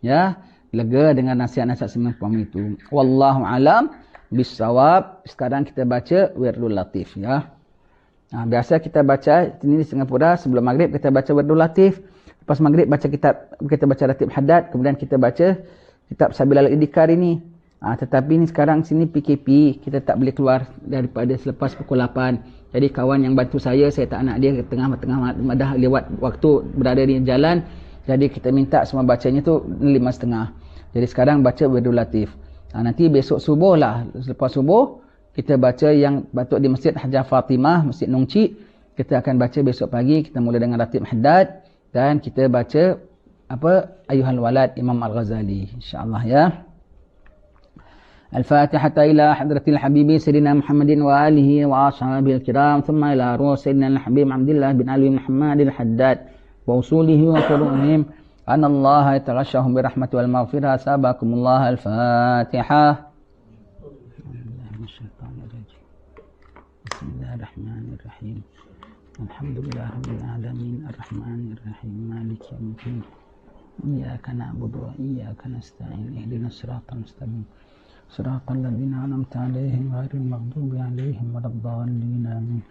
Ya. Lega dengan nasihat-nasihat seumpama itu. Wallahu alam bisawab. Sekarang kita baca Wirdul Latif ya. Biasa kita baca ini di Singapura sebelum maghrib kita baca Wirdul Latif. Lepas maghrib baca kitab, kita baca Ratib Haddad, kemudian kita baca kitab Sabilal Idhikar ini. Tetapi ni sekarang sini PKP, kita tak boleh keluar daripada selepas pukul 8. Jadi kawan yang bantu saya tak nak dia tengah-tengah dah lewat waktu berada di jalan. Jadi kita minta semua bacanya tu 5.30. Jadi sekarang baca Wirdul Latif. Nanti besok subuh lah, selepas subuh kita baca yang batuk di Masjid Hajjah Fatimah, Masjid Nongcik. Kita akan baca besok pagi, kita mula dengan Ratib Haddad dan kita baca Ayyuhal Walad Imam Al-Ghazali insya-Allah ya. Al-Fatihah ila hadratil habibi sayyidina Muhammadin wa alihi wa ashabihi al-kiram thumma ila ruh sayyidina al-habib Abdullah bin Ali bin Muhammad al-Haddad wa usulihi wa furu'ihim anna Allah yataghashshahum bi rahmati wal maghfirah. Sabakumullah. Al-Fatihah. Bismillahirrahmanirrahim. Alhamdulillahirabbil alamin arrahmanir rahim maliki yaumiddin. Iyyaka na'budu wa iyyaka nasta'in ihdinas siratal mustaqim siratal ladzina an'amta 'alaihim ghairil maghdubi 'alaihim waladdallin. Amin.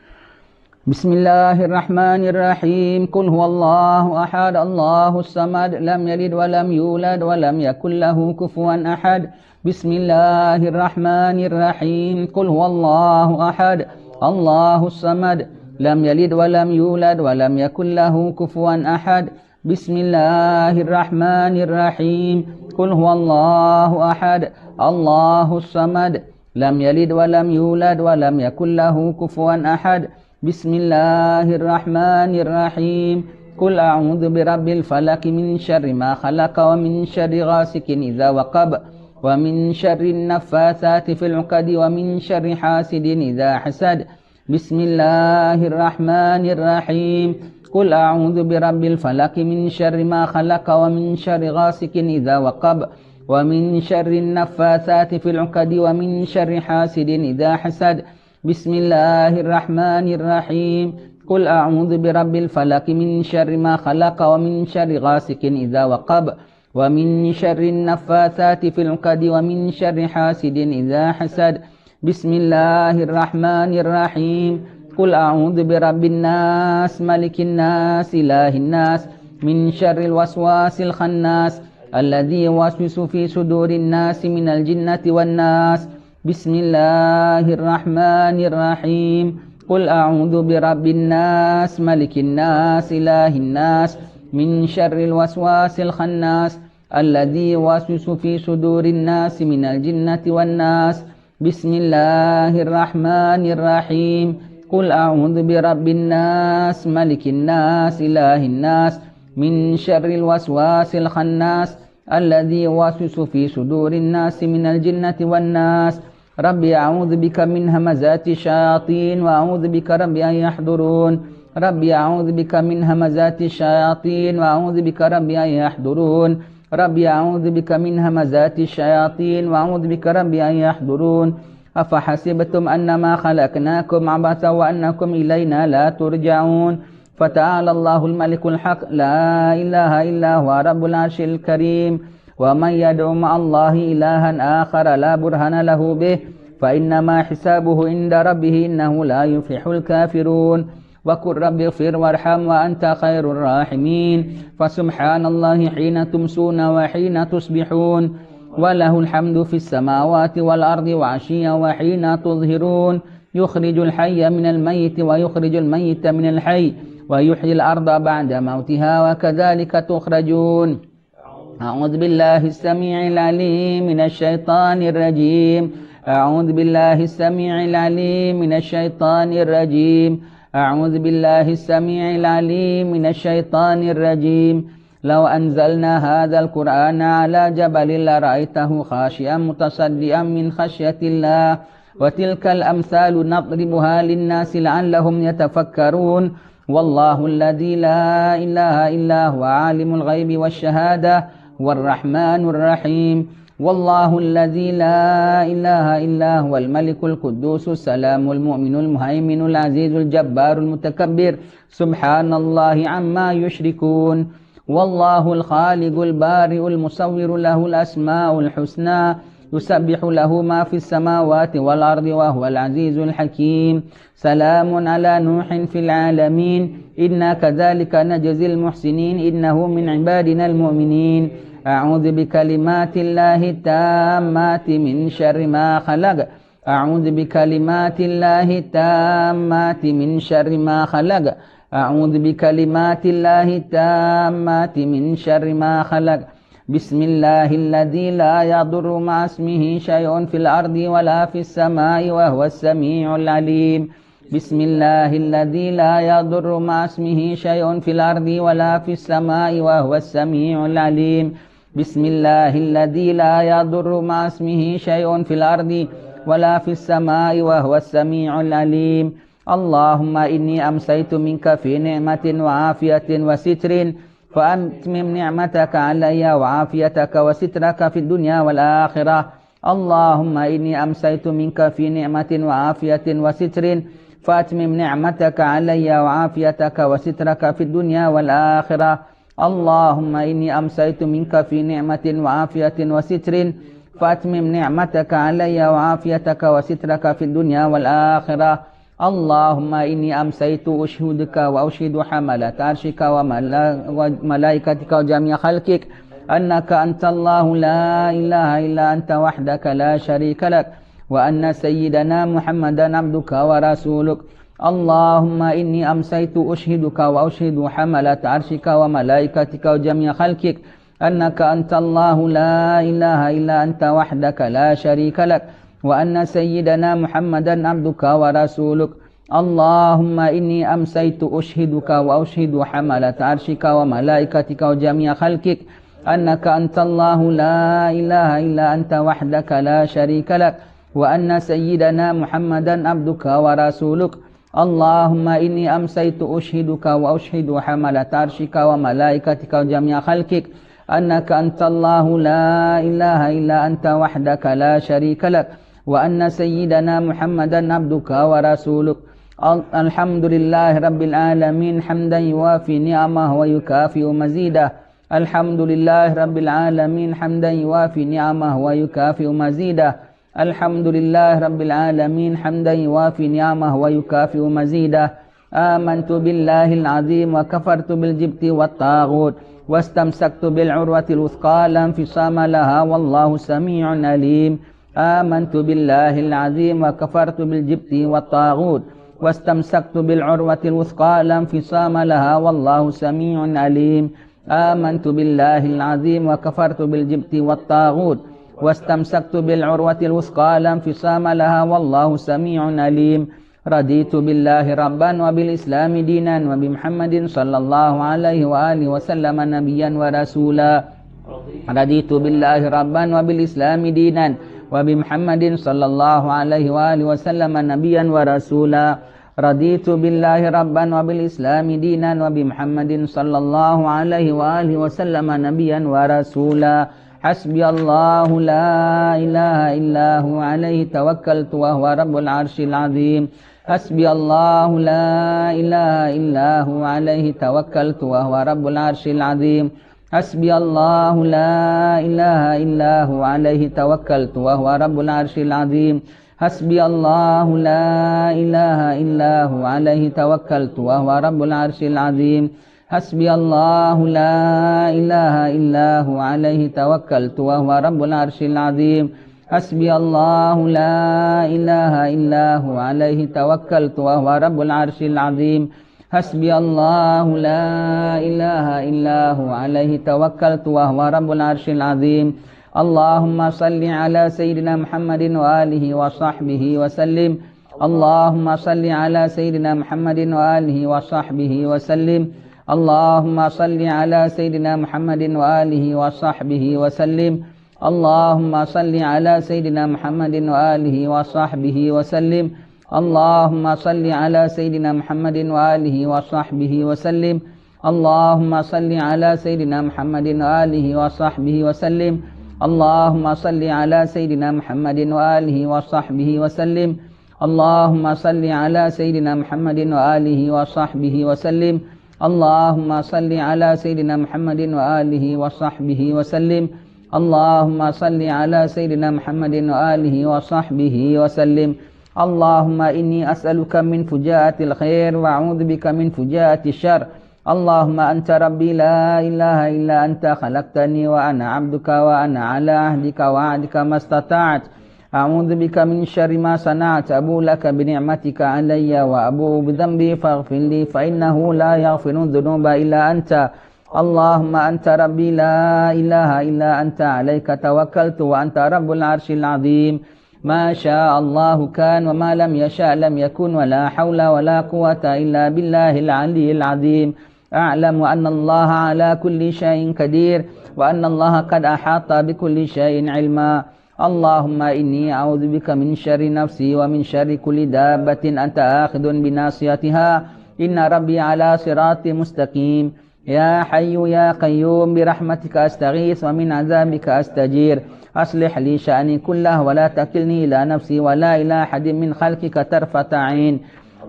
Bismillahirrahmanirrahim. Qul huwallahu ahad, Allahus samad, lam yalid wa lam yulad wa lam yakul lahu kufuwan ahad. Bismillahirrahmanirrahim. Qul huwallahu ahad, Allahus samad, lam yalid wa lam yulad wa lam yakul lahu kufuwan ahad. Bismillahirrahmanirrahim. Qul huwallahu ahad, Allahus samad, lam yalid wa lam yulad wa lam yakul lahu kufuwan ahad. Bismillahirrahmanirrahim. Qul a'udzu birabbil falaq min syarri ma khalaq wa min syarri ghasikin idza waqab wa min syarri naffatsati fil 'uqad wa min syarri hasidin idza hasad. Bismillahirrahmanirrahim. Qul a'udzu birabbil falaq min syarri ma khalaq wa min syarri ghasikin idza waqab wa min syarri naffatsati fil 'uqad wa min syarri hasidin idza hasad. Bismillahirrahmanirrahim. Qul a'udzu birabbil falaq min syarri ma khalaq wa min syarri ghasikin idza waqab wa min syarri naffatsati fil 'uqad wa min syarri hasidin idza hasad. Bismillahirrahmanirrahim. Qul a'udzu birabbin nas malikin nas ilahin nas min syarril waswasil khannas alladzi yuwaswisu fi sudurin nas minal jinnati wan nas. Bismillahirrahmanirrahim. Qul قل أعوذ برب الناس ملك الناس إله الناس من شر الوسواس الخناس الذي يوسوس في صدور الناس من الجنة والناس بسم الله الرحمن الرحيم قل أعوذ برب الناس ملك الناس إله الناس من شر الوسواس الخناس الذي يوسوس في صدور الناس من الجنة والناس ربي أعوذ بك من همزات الشياطين وأعوذ بك ربي أن يحضرون ربي أعوذ بك من همزات الشياطين وأعوذ بك ربي أن يحضرون ربي أعوذ بك من همزات الشياطين وأعوذ بك ربي أن يحضرون أفحسبتم أنما خلقناكم عبثا وأنكم إلينا لا ترجعون فتعالى الله الملك الحق لا إله إلا هو رب العرش الكريم ومن يدعو مع الله إلها آخر لا برهان له به فإنما حسابه عند ربه إنه لا يفلح الكافرون وقل رب اغفر وارحم وأنت خير الراحمين فسبحان الله حين تمسون وحين تصبحون وله الحمد في السماوات والأرض وعشيا وحين تظهرون يخرج الحي من الميت ويخرج الميت من الحي ويحيي الأرض بعد موتها وكذلك تخرجون أعوذ بالله السميع العليم من الشيطان الرجيم أعوذ بالله السميع العليم من الشيطان الرجيم أعوذ بالله السميع العليم من الشيطان الرجيم لو أنزلنا هذا القرآن على جبل لرأيته خاشعا متصدعا من خشية الله وتلك الأمثال نضربها للناس لعلهم يتفكرون والله الذي لا إله إلا هو عالم الغيب والشهادة والرحمن الرحيم والله الذي لا إله إلا هو الملك القدوس السلام المؤمن المهيمن العزيز الجبار المتكبر سبحان الله عما يشركون والله الخالق البارئ المصور له الأسماء الحسنى يسبح له ما في السماوات والأرض وهو العزيز الحكيم سلام على نوح في العالمين إنا كذلك نجزي المحسنين إنه من عبادنا المؤمنين أعوذ بكلمات الله التامات من شر ما خلق أعوذ بكلمات الله التامات من شر ما خلق أعوذ بكلمات الله التامات من شر ما خلق بسم الله الذي لا يضر مع اسمه شيء في الأرض ولا في السماء وهو السميع العليم بسم الله الذي لا يضر مع اسمه شيء في الأرض ولا في السماء وهو السميع العليم بسم الله الذي لا يضر مع اسمه شيء في الأرض ولا في السماء وهو السميع العليم اللهم إني أمسيت منك في نعمة وعافية وستر فأتمم نعمتك علي وعافيتك وسترك في الدنيا والآخرة اللهم إني أمسيت منك في نعمة وعافية وستر فأتمم نعمتك علي وعافيتك وسترك في الدنيا والآخرة اللهم إني أمسيت منك في نعمة وعافية وستر فأتمم نعمتك علي وعافيتك وسترك في الدنيا والآخرة اللهم إني أمسيت أشهدك وأشهد حملة عرشك وملائكتك وجميع خلقك أنك أنت الله لا إله إلا أنت وحدك لا شريك لك وأن سيدنا محمدا عبدك ورسولك اللهم إني أمسيت أشهدك وأشهد حملة عرشك وملائكتك وجميع خلقك أنك أنت الله لا إله إلا أنت وحدك لا شريك لك وأن سيدنا محمدا عبدك ورسولك اللهم إني أمسيت أشهدك وأشهد حملة عرشك وملائكتك وجميع خلقك أنك أنت الله لا إله إلا أنت وحدك لا شريك لك وأن سيدنا محمدا عبدك ورسولك اللهم إني أمسيت أشهدك وأشهد حملة عرشك وملائكتك وجميع خلقك أنك أنت الله لا إله إلا أنت وحدك لا شريك لك وأن سيدنا محمدا عبدك ورسولك الحمد لله رب العالمين حمدا يوافي نعمه ويكافئ مزيده الحمد لله رب العالمين حمدا يوافي نعمه ويكافئ مزيده الحمد لله رب العالمين حمدا يوافي نعمه ويكافئ مزيده آمنت بالله العظيم وكفرت بالجبت والطاغوت واستمسكت بالعروة الوثقى لا انفصام لها والله سميع عليم آمنت بالله العظيم وكفرت بالجبت والطاغوت واستمسكت بالعروة الوثقى لا انفصام لها والله سميع عليم. آمنت بالله العظيم وكفرت بالجبت والطاغوت واستمسكت بالعروة الوثقى لا انفصام لها والله سميع عليم. رضيت بالله ربا وبالإسلام دينا وبمحمد صلى الله عليه وآله وسلم نبيا ورسولا. رضيت بالله ربا وبالإسلام دينا وبمحمد صلى الله عليه وآله وسلم نبيا ورسولا. رضيت بالله ربا وبالإسلام دينا وبمحمد صلى الله عليه وآله وسلم نبيا ورسولا. حسبي الله لا إله إلا هو عليه توكلت وهو رب العرش العظيم. حسبي الله لا إله إلا هو عليه توكلت وهو رب العرش العظيم. حسبي الله لا إله إلا هو عليه توكلت وهو رب العرش العظيم. حسبي الله لا إله إلا هو عليه توكلت وهو رب العرش العظيم. حسبي الله لا إله إلا هو عليه توكلت وهو رب العرش العظيم. حسبي الله لا إله إلا هو عليه توكلت وهو رب العرش العظيم. حسبي الله لا إله إلا هو عليه توكلت وهو رب العرش العظيم. اللهم صل على سيدنا محمد وآله وصحبه وسلم. اللهم صل على سيدنا محمد وآله وصحبه وسلم. اللهم صل على سيدنا محمد وآله وصحبه وسلم. اللهم صل على سيدنا محمد وآله وصحبه وسلم. اللهم صل على سيدنا محمد وآله وصحبه وسلم. اللهم صل على سيدنا محمد وآله وصحبه وسلم. اللهم صل على سيدنا محمد وآله وصحبه وسلم. اللهم صل على سيدنا محمد وآله وصحبه وسلم. اللهم صل على سيدنا محمد وآله وصحبه وسلم. اللهم صل على سيدنا محمد وآله وصحبه وسلم. اللهم إني أسألك من فجاءة الخير وأعوذ بك من فجاءة الشر. اللهم أنت ربي لا إله إلا أنت خلقتني وأنا عبدك وأنا على عهدك ووعدك ما استطعت. أعوذ بك من شر ما صنعت. أبو لك بنعمتك علي وأبو بذنبي فاغفر لي فإنه لا يغفر الذنوب إلا أنت. اللهم أنت ربي لا إله إلا أنت عليك توكلت وأنت رب العرش العظيم. ما شاء الله كان وما لم يشاء لم يكن ولا حول ولا قوة إلا بالله العلي العظيم. أعلم أن الله على كل شيء قدير وأن الله قد أحاط بكل شيء علما. اللهم إني أعوذ بك من شر نفسي ومن شر كل دابة أنت آخذ بناصيتها. إن ربي على صراط مستقيم. يا حي يا قيوم برحمتك أستغيث ومن عذابك أستجير. أصلح لي شأني كله ولا تكلني إلى نفسي ولا إلى أحد من خلقك طرفة عين.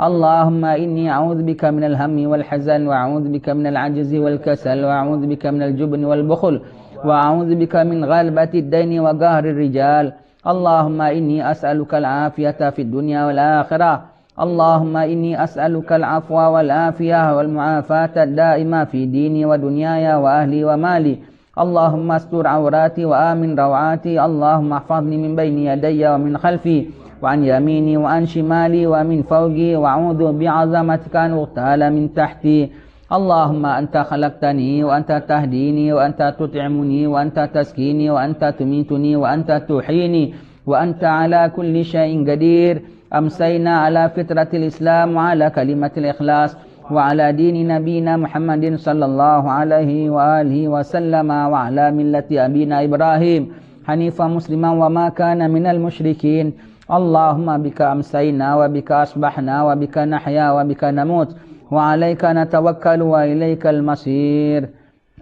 اللهم إني أعوذ بك من الهم والحزن وأعوذ بك من العجز والكسل وأعوذ بك من الجبن والبخل وأعوذ بك من غلبة الدين وقهر الرجال. اللهم إني أسألك العافية في الدنيا والآخرة. اللهم إني أسألك العفو والعافية والمعافاة الدائمة في ديني ودنياي وأهلي ومالي. اللهم استر عوراتي وآمن روعاتي. اللهم احفظني من بين يدي ومن خلفي وعن يميني وعن شمالي ومن فوقي وأعوذ بعظمتك أن أغتال من تحتي. اللهم أنت خلقتني وأنت تهديني وأنت تطعمني وأنت تسكيني وأنت تميتني وأنت تحييني وأنت على كل شيء قدير. أمسينا على فطرة الإسلام وعلى كلمة الإخلاص وعلى دين نبينا محمد صلى الله عليه وآله وسلم وعلى ملة أبينا إبراهيم حنيفا مسلما وما كان من المشركين. اللهم بك أمسينا وبك أصبحنا وبك نحيا وبك نموت وعليك نتوكل وإليك المصير.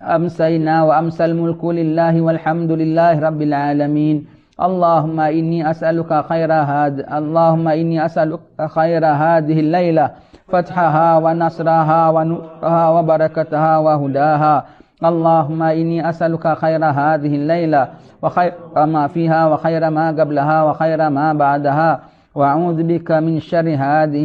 أمسينا وأمسى الملك لله والحمد لله رب العالمين. اللهم إني أسألك خير هذه الليلة فتحها ونصرها ونورها وبركتها وهداها. اللهم إني أسألك خير هذه الليلة وخير ما فيها وخير ما قبلها وخير ما بعدها. وأعوذ بك من شر هذه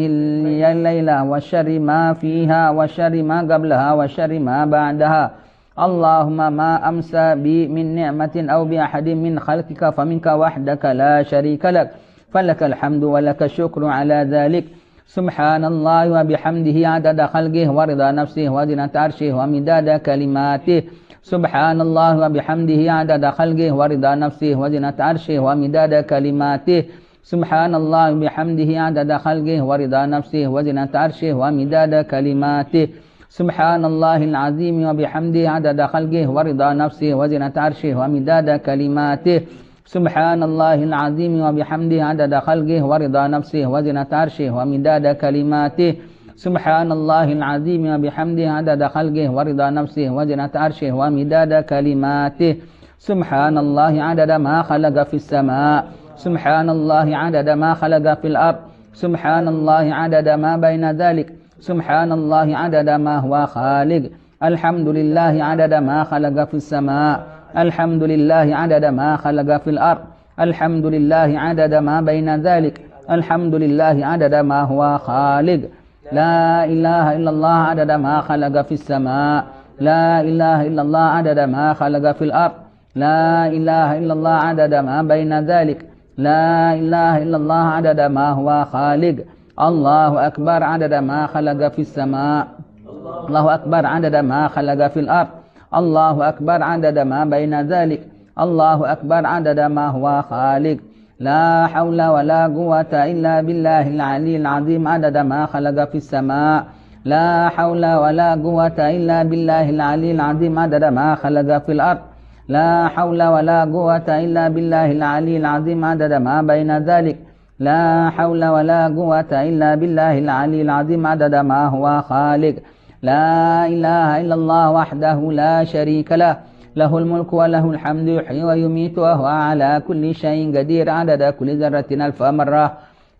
الليلة وشر ما فيها وشر ما قبلها وشر ما بعدها. اللهم ما أمسى بي من نعمة أو بأحد من خلقك فمنك وحدك لا شريك لك. فلك الحمد ولك الشكر على ذلك. Subhanallah wa bihamdihi adada khalqihi wa ridha nafsihi wa zinata arshihi wa midada kalimatihi. Subhanallah wa bihamdihi adada khalqihi wa ridha nafsihi wa zinata arshihi wa midada kalimatihi. Subhanallah wa bihamdihi adada khalqihi wa ridha nafsihi wa zinata arshihi wa midada kalimatihi. Subhanallahil azim wa bihamdihi adada khalqihi wa ridha nafsihi wa zinata arshihi wa midada kalimatihi. Subhanallahil azim wa bihamdihi adada khalqihi wa ridha nafsihi wa zinata arshihi wa midada kalimatihi. Subhanallahil azim wa bihamdihi adada khalqihi wa ridha nafsihi wa zinata arshihi wa midada kalimatihi. Subhanallahi adada ma khalaqa fis sama'. Subhanallahi adada ma khalaqa fil ard. Subhanallahi adada ma baina dhalik. Subhanallahi adada ma huwa khaliq. Alhamdulillahi adada ma khalaqa fis sama'. Alhamdulillahi adada ma khalaqa fil ard. Alhamdulillahi adada ma baina dhalik. Alhamdulillahi adada ma huwa khaliq. La ilaha illallah adada ma khalaqa fis sama'. La ilaha illallah adada ma khalaqa fil ard. La ilaha illallah adada ma baina dhalik. La ilaha illallah adada ma huwa khaliq. Allahu akbar adada ma khalaqa fis sama'. Allahu akbar adada ma khalaqa fil ard. Allahu akbar adada ma baina dhalik. Allahu akbar adada ma huwa khaliq. La hawla wa la quwwata illa billahil aliyyil azim adada ma khalaqa fis sama'. La hawla wa la quwwata illa billahil aliyyil azim adada ma khalaqa fil ard. La hawla wa la quwwata illa billahil aliyyil azim adada ma baina dhalik. La hawla wa la quwwata illa billahil aliyyil azim adada ma huwa khaliq. لا إله إلا الله وحده لا شريك له له الملك وله الحمد يحيي ويميت وهو على كل شيء قدير عدد كل ذرة ألف مرة.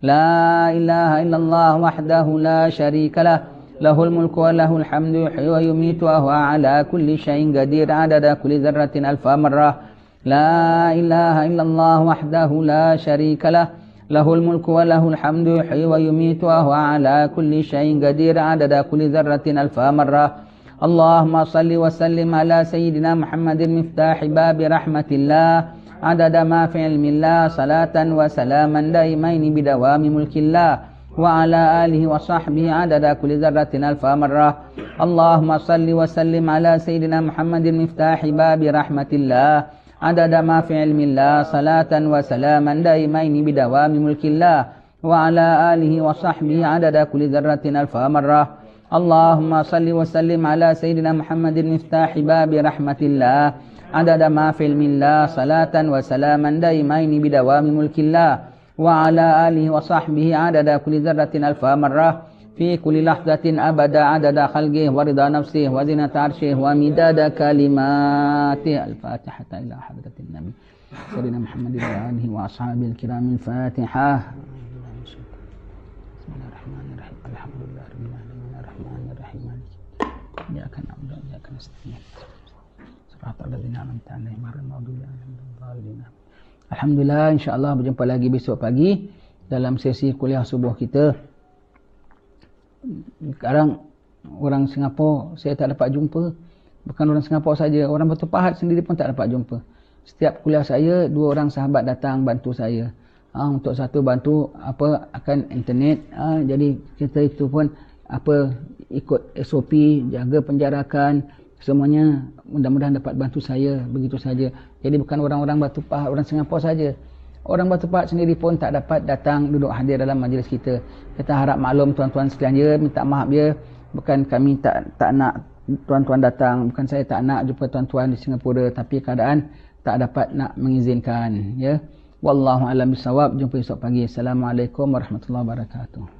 لا إله إلا الله وحده لا شريك له له الملك وله الحمد يحيي ويميت وهو على كل شيء قدير عدد كل ذرة ألف مرة. لا إله إلا الله وحده لا شريك له له الملك وله الحمد يحيي ويميت وهو على كل شيء قدير عدد كل ذرة ألف مرة. اللهم صل وسلم على سيدنا محمد مفتاح باب رحمة الله عدد ما في علم الله صلاة وسلاما دائمين بدوام ملك الله وعلى آله وصحبه عدد كل ذرة ألف مرة. اللهم صل وسلم على سيدنا محمد مفتاح باب رحمة الله عدد ما في علم الله صلاة وسلاما دائمين بدوام ملك الله وعلى آله وصحبه عدد كل ذرة ألف مرة. اللهم صل وسلم على سيدنا محمد مفتاح باب رحمة الله عدد ما في علم الله صلاة وسلاما دائمين بدوام ملك الله وعلى آله وصحبه عدد كل ذرة ألف مرة في كل لحظة أبدا عدد خلقه ورضا نفسه وزنة عرشه ومداد كلماته. الفاتحة إلى حضرة النبي سيدنا محمد وآله وأصحابه الكرام. الفاتحة. بسم الله الرحمن الرحيم. الحمد لله رب العالمين الرحمن الرحيم إياك نعبد وإياك نستعين صراط الذين أنعمت عليهم غير المغضوب عليهم ولا الضالين. Alhamdulillah, insyaAllah berjumpa lagi besok pagi dalam sesi kuliah subuh kita. Sekarang orang Singapura saya tak dapat jumpa. Bukan orang Singapura saja, orang Batu Pahat sendiri pun tak dapat jumpa. Setiap kuliah saya, 2 orang sahabat datang bantu saya. Untuk satu bantu akan internet. Jadi kita itu pun ikut SOP, jaga penjarakan, semuanya mudah-mudahan dapat bantu saya, begitu saja. Jadi bukan orang-orang Batu Pahat, orang Singapura saja. Orang Batu Pahat sendiri pun tak dapat datang duduk hadir dalam majlis kita. Kita harap maklum tuan-tuan sekalian je, minta maaf je. Bukan kami tak nak tuan-tuan datang, bukan saya tak nak jumpa tuan-tuan di Singapura, tapi keadaan tak dapat nak mengizinkan, ya. Wallahu a'lam bissawab. Jumpa esok pagi. Assalamualaikum warahmatullahi wabarakatuh.